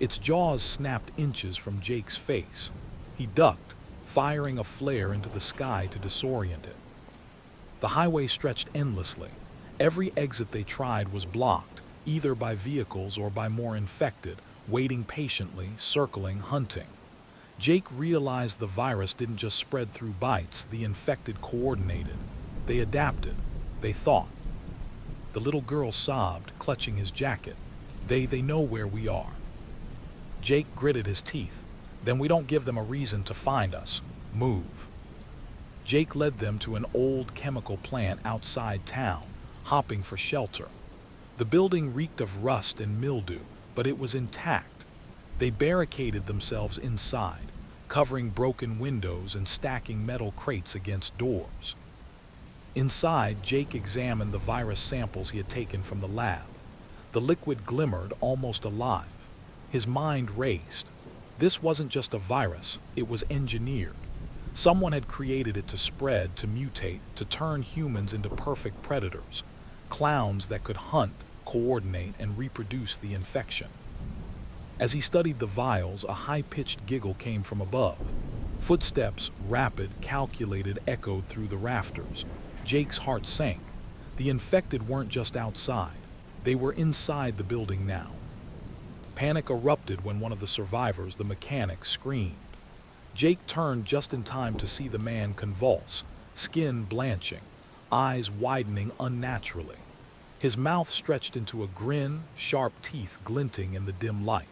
Its jaws snapped inches from Jake's face. He ducked, firing a flare into the sky to disorient it. The highway stretched endlessly. Every exit they tried was blocked, either by vehicles or by more infected, waiting patiently, circling, hunting. Jake realized the virus didn't just spread through bites, the infected coordinated. They adapted. They thought. The little girl sobbed, clutching his jacket. They know where we are." Jake gritted his teeth. "Then we don't give them a reason to find us. Move." Jake led them to an old chemical plant outside town, hopping for shelter. The building reeked of rust and mildew, but it was intact. They barricaded themselves inside, covering broken windows and stacking metal crates against doors. Inside, Jake examined the virus samples he had taken from the lab. The liquid glimmered, almost alive. His mind raced. This wasn't just a virus, it was engineered. Someone had created it to spread, to mutate, to turn humans into perfect predators. Clowns that could hunt, coordinate, and reproduce the infection. As he studied the vials, a high-pitched giggle came from above. Footsteps, rapid, calculated, echoed through the rafters. Jake's heart sank. The infected weren't just outside. They were inside the building now. Panic erupted when one of the survivors, the mechanic, screamed. Jake turned just in time to see the man convulse, skin blanching, eyes widening unnaturally. His mouth stretched into a grin, sharp teeth glinting in the dim light.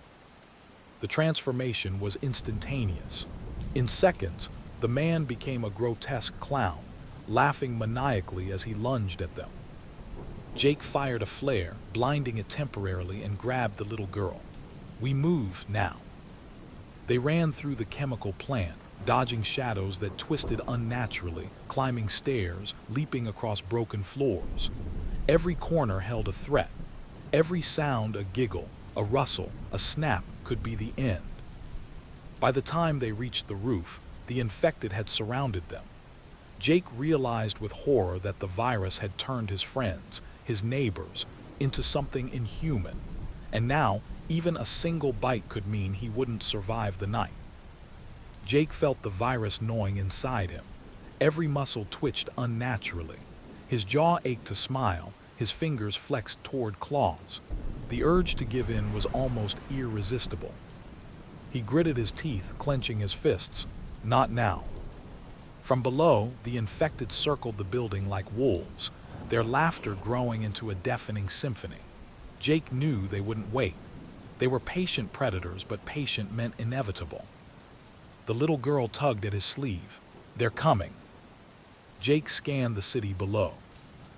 The transformation was instantaneous. In seconds, the man became a grotesque clown, laughing maniacally as he lunged at them. Jake fired a flare, blinding it temporarily, and grabbed the little girl. "We move now." They ran through the chemical plant, dodging shadows that twisted unnaturally, climbing stairs, leaping across broken floors. Every corner held a threat. Every sound a giggle, a rustle, a snap could be the end. By the time they reached the roof, the infected had surrounded them. Jake realized with horror that the virus had turned his friends, his neighbors, into something inhuman. And now, even a single bite could mean he wouldn't survive the night. Jake felt the virus gnawing inside him. Every muscle twitched unnaturally. His jaw ached to smile, his fingers flexed toward claws. The urge to give in was almost irresistible. He gritted his teeth, clenching his fists. Not now. From below, the infected circled the building like wolves, their laughter growing into a deafening symphony. Jake knew they wouldn't wait. They were patient predators, but patient meant inevitable. The little girl tugged at his sleeve. "They're coming." Jake scanned the city below.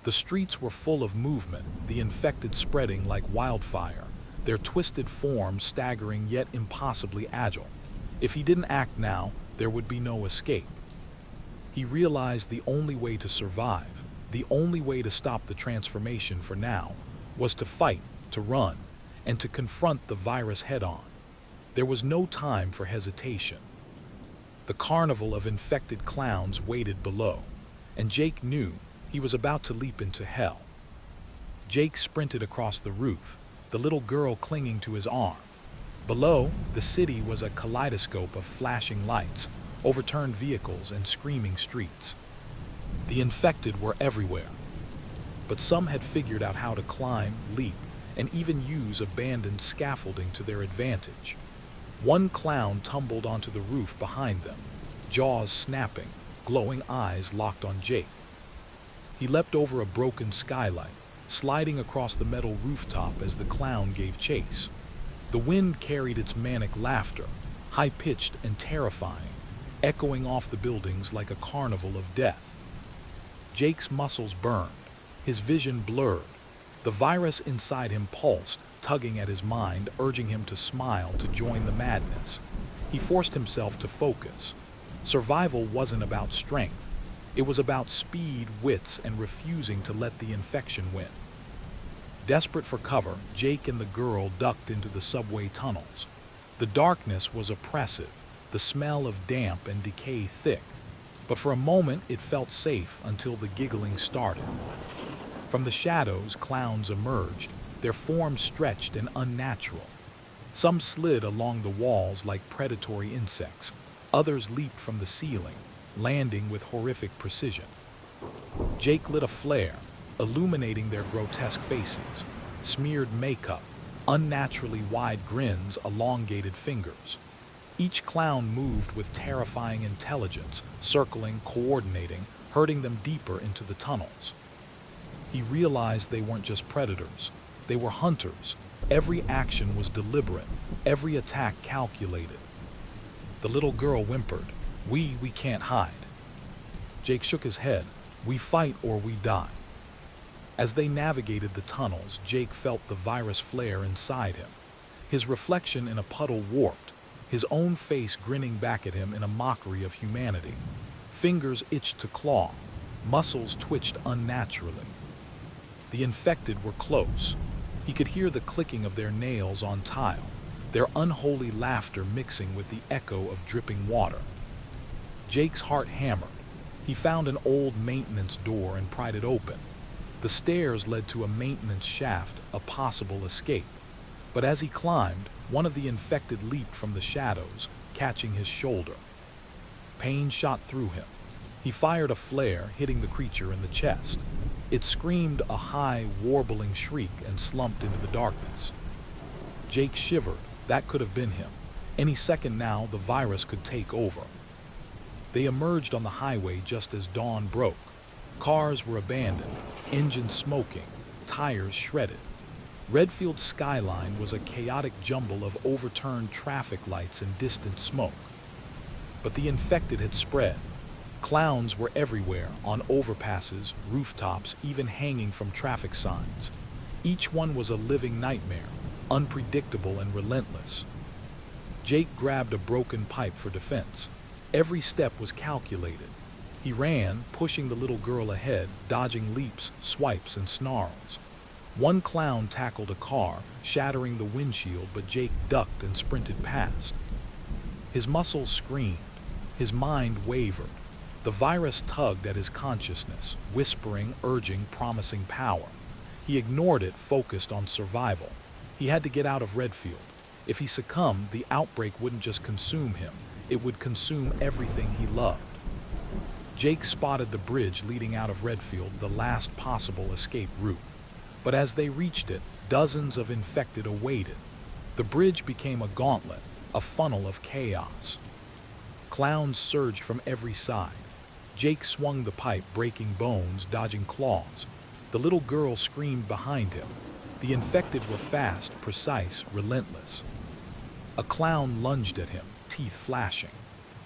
The streets were full of movement, the infected spreading like wildfire, their twisted forms staggering yet impossibly agile. If he didn't act now, there would be no escape. He realized the only way to survive, the only way to stop the transformation for now, was to fight, to run, and to confront the virus head-on. There was no time for hesitation. The carnival of infected clowns waited below, and Jake knew he was about to leap into hell. Jake sprinted across the roof, the little girl clinging to his arm. Below, the city was a kaleidoscope of flashing lights, overturned vehicles, and screaming streets. The infected were everywhere, but some had figured out how to climb, leap, and even use abandoned scaffolding to their advantage. One clown tumbled onto the roof behind them, jaws snapping, glowing eyes locked on Jake. He leapt over a broken skylight, sliding across the metal rooftop as the clown gave chase. The wind carried its manic laughter, high-pitched and terrifying, echoing off the buildings like a carnival of death. Jake's muscles burned, his vision blurred. The virus inside him pulsed, tugging at his mind, urging him to smile, to join the madness. He forced himself to focus. Survival wasn't about strength. It was about speed, wits, and refusing to let the infection win. Desperate for cover, Jake and the girl ducked into the subway tunnels. The darkness was oppressive, the smell of damp and decay thick. But for a moment it felt safe until the giggling started. From the shadows, clowns emerged, their forms stretched and unnatural. Some slid along the walls like predatory insects. Others leaped from the ceiling, landing with horrific precision. Jake lit a flare, illuminating their grotesque faces, smeared makeup, unnaturally wide grins, elongated fingers. Each clown moved with terrifying intelligence, circling, coordinating, herding them deeper into the tunnels. He realized they weren't just predators. They were hunters. Every action was deliberate, every attack calculated. The little girl whimpered, We can't hide." Jake shook his head. "We fight or we die." As they navigated the tunnels, Jake felt the virus flare inside him. His reflection in a puddle warped. his own face grinning back at him in a mockery of humanity. Fingers itched to claw, muscles twitched unnaturally. The infected were close. He could hear the clicking of their nails on tile, their unholy laughter mixing with the echo of dripping water. Jake's heart hammered. He found an old maintenance door and pried it open. The stairs led to a maintenance shaft, a possible escape. But as he climbed, one of the infected leaped from the shadows, catching his shoulder. Pain shot through him. He fired a flare, hitting the creature in the chest. It screamed a high, warbling shriek and slumped into the darkness. Jake shivered. That could have been him. Any second now, the virus could take over. They emerged on the highway just as dawn broke. Cars were abandoned, engines smoking, tires shredded. Redfield's skyline was a chaotic jumble of overturned traffic lights and distant smoke. But the infected had spread. Clowns were everywhere, on overpasses, rooftops, even hanging from traffic signs. Each one was a living nightmare, unpredictable and relentless. Jake grabbed a broken pipe for defense. Every step was calculated. He ran, pushing the little girl ahead, dodging leaps, swipes, and snarls. One clown tackled a car, shattering the windshield, but Jake ducked and sprinted past. His muscles screamed. His mind wavered. The virus tugged at his consciousness, whispering, urging, promising power. He ignored it, focused on survival. He had to get out of Redfield. If he succumbed, the outbreak wouldn't just consume him, it would consume everything he loved. Jake spotted the bridge leading out of Redfield, the last possible escape route. But as they reached it, dozens of infected awaited. The bridge became a gauntlet, a funnel of chaos. Clowns surged from every side. Jake swung the pipe, breaking bones, dodging claws. The little girl screamed behind him. The infected were fast, precise, relentless. A clown lunged at him, teeth flashing.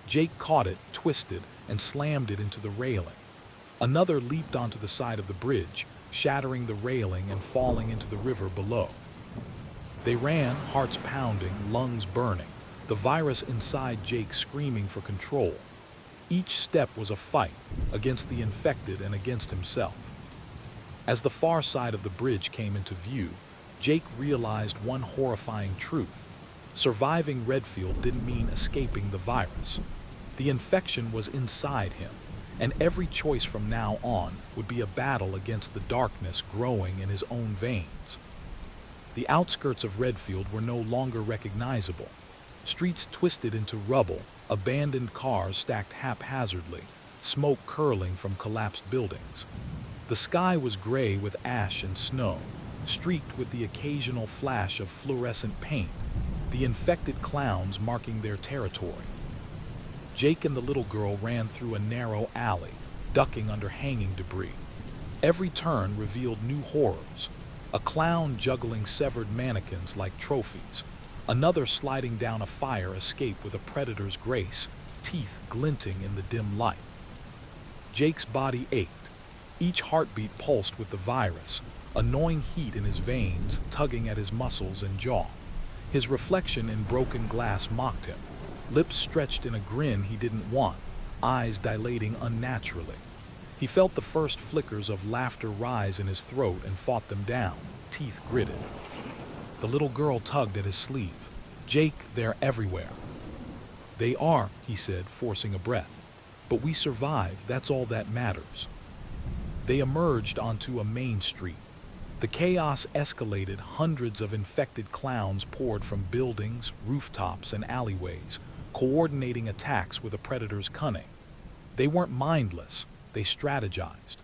Jake caught it, twisted, and slammed it into the railing. Another leaped onto the side of the bridge, shattering the railing and falling into the river below. They ran, hearts pounding, lungs burning, the virus inside Jake screaming for control. Each step was a fight, against the infected and against himself. As the far side of the bridge came into view, Jake realized one horrifying truth. Surviving Redfield didn't mean escaping the virus. The infection was inside him, and every choice from now on would be a battle against the darkness growing in his own veins. The outskirts of Redfield were no longer recognizable. Streets twisted into rubble, abandoned cars stacked haphazardly, smoke curling from collapsed buildings. The sky was gray with ash and snow, streaked with the occasional flash of fluorescent paint, the infected clowns marking their territory. Jake and the little girl ran through a narrow alley, ducking under hanging debris. Every turn revealed new horrors. A clown juggling severed mannequins like trophies. Another sliding down a fire escape with a predator's grace, teeth glinting in the dim light. Jake's body ached. Each heartbeat pulsed with the virus, a gnawing heat in his veins, tugging at his muscles and jaw. His reflection in broken glass mocked him, lips stretched in a grin he didn't want, eyes dilating unnaturally. He felt the first flickers of laughter rise in his throat and fought them down, teeth gritted. The little girl tugged at his sleeve. "Jake, they're everywhere." "They are," he said, forcing a breath. "But we survived, that's all that matters." They emerged onto a main street. The chaos escalated. Hundreds of infected clowns poured from buildings, rooftops, and alleyways, coordinating attacks with a predator's cunning. They weren't mindless, they strategized.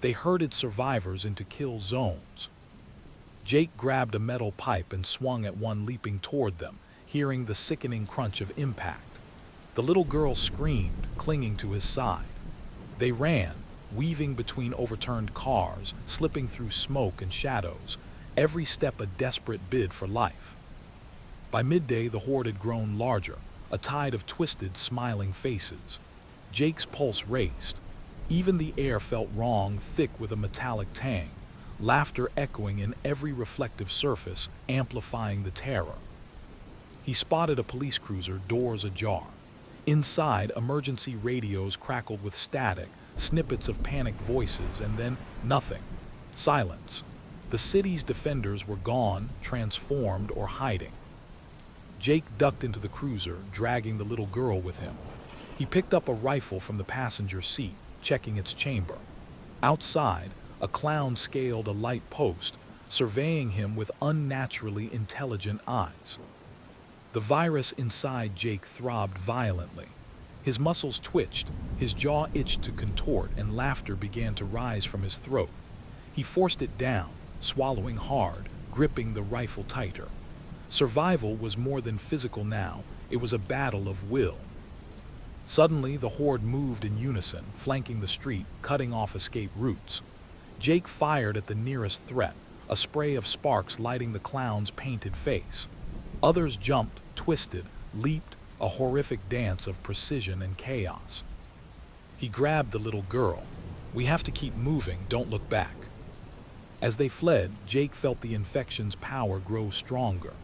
They herded survivors into kill zones. Jake grabbed a metal pipe and swung at one leaping toward them, hearing the sickening crunch of impact. The little girl screamed, clinging to his side. They ran, weaving between overturned cars, slipping through smoke and shadows, every step a desperate bid for life. By midday, the horde had grown larger, a tide of twisted, smiling faces. Jake's pulse raced. Even the air felt wrong, thick with a metallic tang, laughter echoing in every reflective surface, amplifying the terror. He spotted a police cruiser, doors ajar. Inside, emergency radios crackled with static, snippets of panicked voices, and then nothing. Silence. The city's defenders were gone, transformed, or hiding. Jake ducked into the cruiser, dragging the little girl with him. He picked up a rifle from the passenger seat, checking its chamber. Outside, a clown scaled a light post, surveying him with unnaturally intelligent eyes. The virus inside Jake throbbed violently. His muscles twitched, his jaw itched to contort, and laughter began to rise from his throat. He forced it down, swallowing hard, gripping the rifle tighter. Survival was more than physical now, it was a battle of will. Suddenly, the horde moved in unison, flanking the street, cutting off escape routes. Jake fired at the nearest threat, a spray of sparks lighting the clown's painted face. Others jumped, twisted, leaped, a horrific dance of precision and chaos. He grabbed the little girl. "We have to keep moving, don't look back." As they fled, Jake felt the infection's power grow stronger.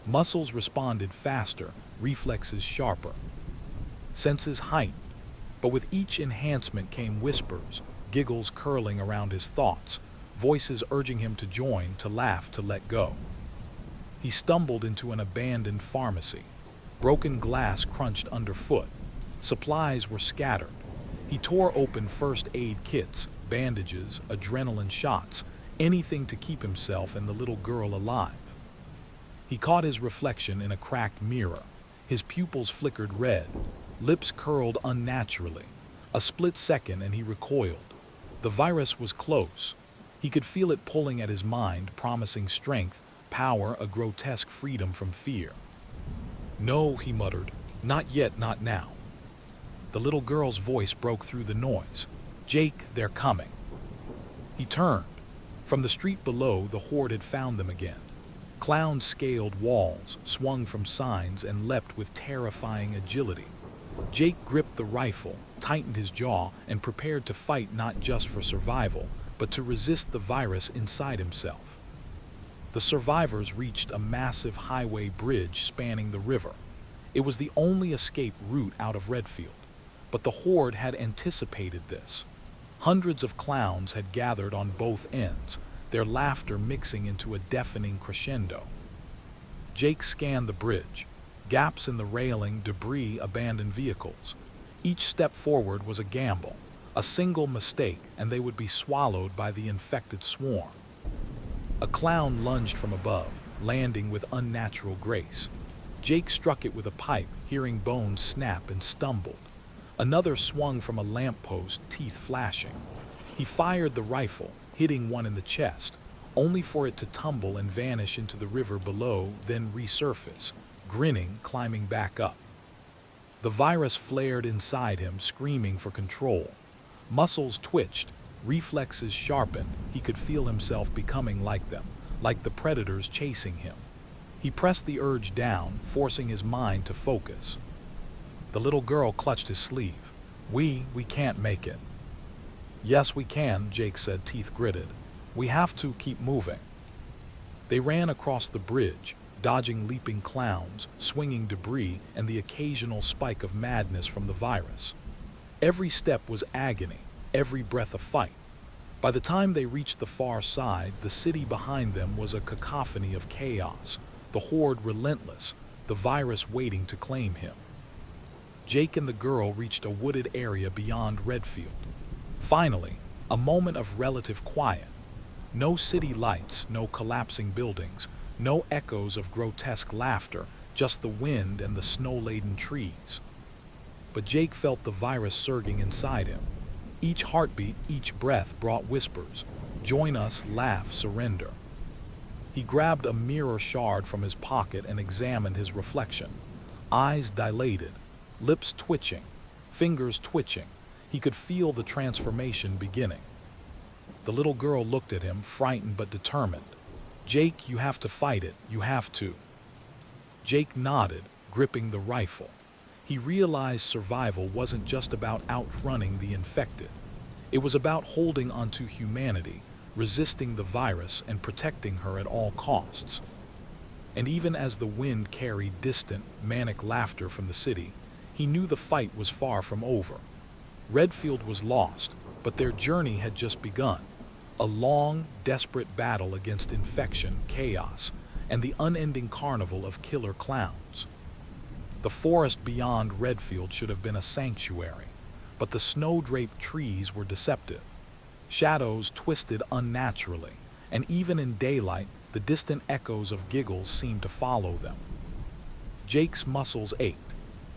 Muscles responded faster, reflexes sharper. Senses heightened, but with each enhancement came whispers, giggles curling around his thoughts, voices urging him to join, to laugh, to let go. He stumbled into an abandoned pharmacy. Broken glass crunched underfoot. Supplies were scattered. He tore open first aid kits, bandages, adrenaline shots, anything to keep himself and the little girl alive. He caught his reflection in a cracked mirror. His pupils flickered red. Lips curled unnaturally. A split second and he recoiled. The virus was close. He could feel it pulling at his mind, promising strength, power, a grotesque freedom from fear. "No," he muttered. "Not yet, not now." The little girl's voice broke through the noise. "Jake, they're coming." He turned. From the street below, the horde had found them again. Clowns scaled walls, swung from signs, and leapt with terrifying agility. Jake gripped the rifle, tightened his jaw, and prepared to fight not just for survival, but to resist the virus inside himself. The survivors reached a massive highway bridge spanning the river. It was the only escape route out of Redfield, but the horde had anticipated this. Hundreds of clowns had gathered on both ends, their laughter mixing into a deafening crescendo. Jake scanned the bridge. Gaps in the railing, debris, abandoned vehicles. Each step forward was a gamble. A single mistake, and they would be swallowed by the infected swarm. A clown lunged from above, landing with unnatural grace. Jake struck it with a pipe, hearing bones snap, and stumbled. Another swung from a lamppost, teeth flashing. He fired the rifle, hitting one in the chest, only for it to tumble and vanish into the river below, then resurface, grinning, climbing back up. The virus flared inside him, screaming for control. Muscles twitched, reflexes sharpened. He could feel himself becoming like them, like the predators chasing him. He pressed the urge down, forcing his mind to focus. The little girl clutched his sleeve. We can't make it." "Yes, we can," Jake said, teeth gritted. "We have to keep moving." They ran across the bridge, dodging leaping clowns, swinging debris, and the occasional spike of madness from the virus. Every step was agony, every breath a fight. By the time they reached the far side, the city behind them was a cacophony of chaos, the horde relentless, the virus waiting to claim him. Jake and the girl reached a wooded area beyond Redfield. Finally, a moment of relative quiet. No city lights, no collapsing buildings, no echoes of grotesque laughter, just the wind and the snow-laden trees. But Jake felt the virus surging inside him. Each heartbeat, each breath brought whispers. Join us, laugh, surrender. He grabbed a mirror shard from his pocket and examined his reflection. Eyes dilated, lips twitching, fingers twitching. He could feel the transformation beginning. The little girl looked at him, frightened but determined. "Jake, you have to fight it, you have to." Jake nodded, gripping the rifle. He realized survival wasn't just about outrunning the infected. It was about holding onto humanity, resisting the virus, and protecting her at all costs. And even as the wind carried distant, manic laughter from the city, he knew the fight was far from over. Redfield was lost, but their journey had just begun. A long, desperate battle against infection, chaos, and the unending carnival of killer clowns. The forest beyond Redfield should have been a sanctuary, but the snow-draped trees were deceptive. Shadows twisted unnaturally, and even in daylight, the distant echoes of giggles seemed to follow them. Jake's muscles ached.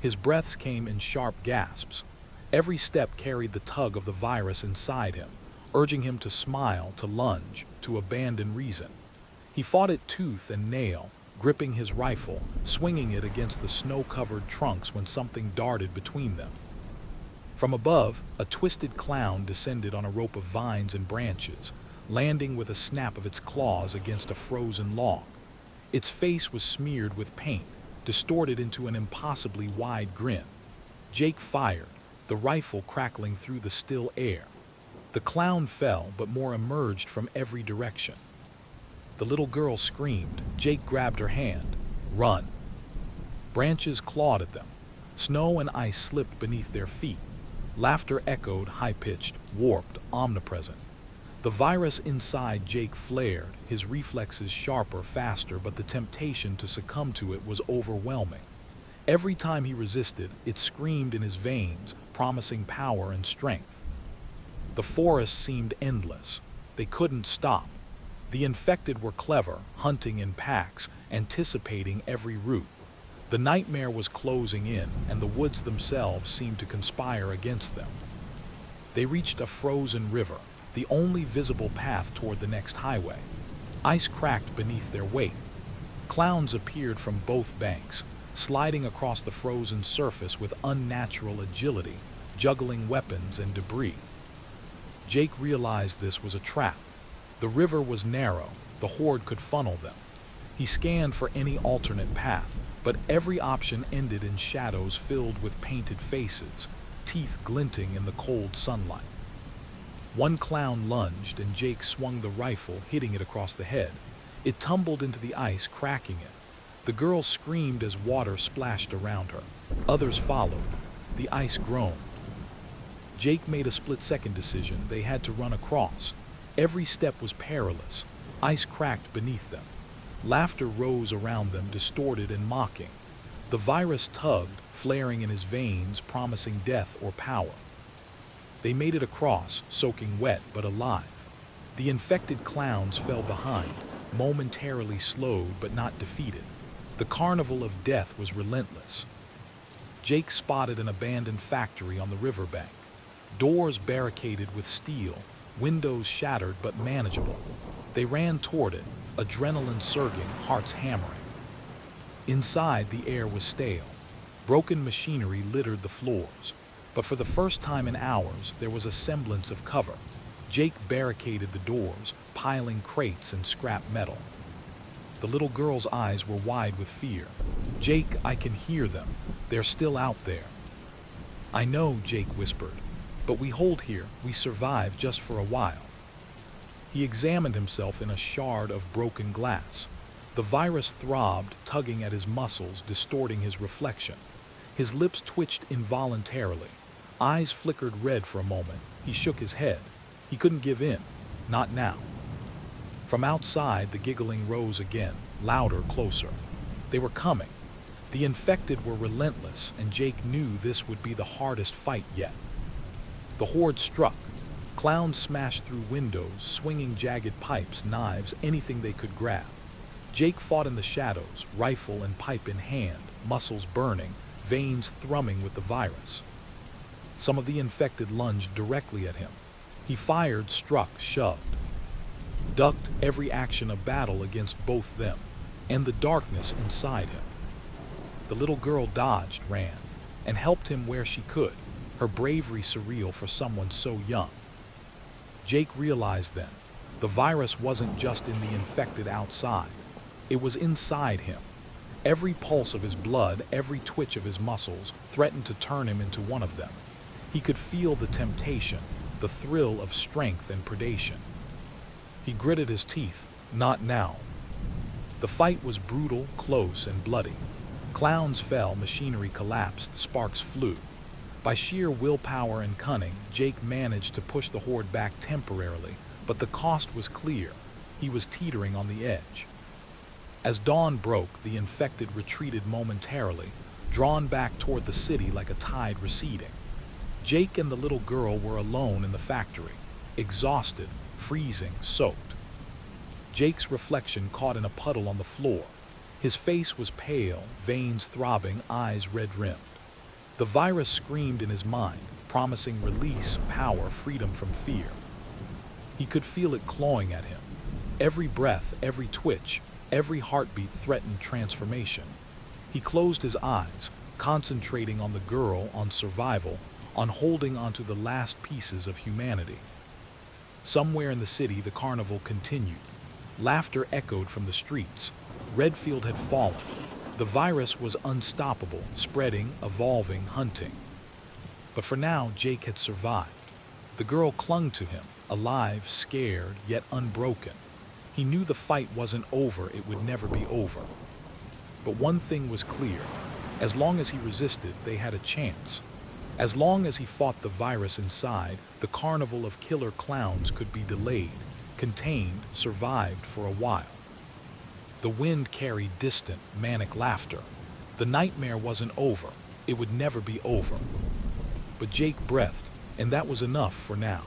His breaths came in sharp gasps. Every step carried the tug of the virus inside him, urging him to smile, to lunge, to abandon reason. He fought it tooth and nail, gripping his rifle, swinging it against the snow-covered trunks when something darted between them. From above, a twisted clown descended on a rope of vines and branches, landing with a snap of its claws against a frozen log. Its face was smeared with paint, distorted into an impossibly wide grin. Jake fired, the rifle crackling through the still air. The clown fell, but more emerged from every direction. The little girl screamed. Jake grabbed her hand. Run! Branches clawed at them. Snow and ice slipped beneath their feet. Laughter echoed, high-pitched, warped, omnipresent. The virus inside Jake flared, his reflexes sharper, faster, but the temptation to succumb to it was overwhelming. Every time he resisted, it screamed in his veins, promising power and strength. The forest seemed endless. They couldn't stop. The infected were clever, hunting in packs, anticipating every route. The nightmare was closing in, and the woods themselves seemed to conspire against them. They reached a frozen river, the only visible path toward the next highway. Ice cracked beneath their weight. Clowns appeared from both banks, sliding across the frozen surface with unnatural agility, juggling weapons and debris. Jake realized this was a trap. The river was narrow, the horde could funnel them. He scanned for any alternate path, but every option ended in shadows filled with painted faces, teeth glinting in the cold sunlight. One clown lunged, and Jake swung the rifle, hitting it across the head. It tumbled into the ice, cracking it. The girl screamed as water splashed around her. Others followed. The ice groaned. Jake made a split-second decision. They had to run across. Every step was perilous. Ice cracked beneath them. Laughter rose around them, distorted and mocking. The virus tugged, flaring in his veins, promising death or power. They made it across, soaking wet but alive. The infected clowns fell behind, momentarily slowed but not defeated. The carnival of death was relentless. Jake spotted an abandoned factory on the riverbank. Doors barricaded with steel, windows shattered but manageable. They ran toward it, adrenaline surging, hearts hammering. Inside, the air was stale. Broken machinery littered the floors. But for the first time in hours, there was a semblance of cover. Jake barricaded the doors, piling crates and scrap metal. The little girl's eyes were wide with fear. Jake, I can hear them. They're still out there. I know, Jake whispered. But we hold here, we survive just for a while. He examined himself in a shard of broken glass. The virus throbbed, tugging at his muscles, distorting his reflection. His lips twitched involuntarily. Eyes flickered red for a moment. He shook his head. He couldn't give in. Not now. From outside, the giggling rose again, louder, closer. They were coming. The infected were relentless, and Jake knew this would be the hardest fight yet. The horde struck. Clowns smashed through windows, swinging jagged pipes, knives, anything they could grab. Jake fought in the shadows, rifle and pipe in hand, muscles burning, veins thrumming with the virus. Some of the infected lunged directly at him. He fired, struck, shoved. Ducked, every action a battle against both them, and the darkness inside him. The little girl dodged, ran, and helped him where she could, her bravery surreal for someone so young. Jake realized then, the virus wasn't just in the infected outside. It was inside him. Every pulse of his blood, every twitch of his muscles, threatened to turn him into one of them. He could feel the temptation, the thrill of strength and predation. He gritted his teeth. Not now. The fight was brutal, close, and bloody. Clowns fell, machinery collapsed, sparks flew. By sheer willpower and cunning, Jake managed to push the horde back temporarily, but the cost was clear. He was teetering on the edge. As dawn broke, the infected retreated momentarily, drawn back toward the city like a tide receding. Jake and the little girl were alone in the factory, exhausted, freezing, soaked. Jake's reflection caught in a puddle on the floor. His face was pale, veins throbbing, eyes red-rimmed. The virus screamed in his mind, promising release, power, freedom from fear. He could feel it clawing at him. Every breath, every twitch, every heartbeat threatened transformation. He closed his eyes, concentrating on the girl, on survival, on holding onto the last pieces of humanity. Somewhere in the city, the carnival continued. Laughter echoed from the streets. Redfield had fallen. The virus was unstoppable, spreading, evolving, hunting. But for now, Jake had survived. The girl clung to him, alive, scared, yet unbroken. He knew the fight wasn't over, it would never be over. But one thing was clear. As long as he resisted, they had a chance. As long as he fought the virus inside, the carnival of killer clowns could be delayed, contained, survived for a while. The wind carried distant, manic laughter. The nightmare wasn't over. It would never be over. But Jake breathed, and that was enough for now.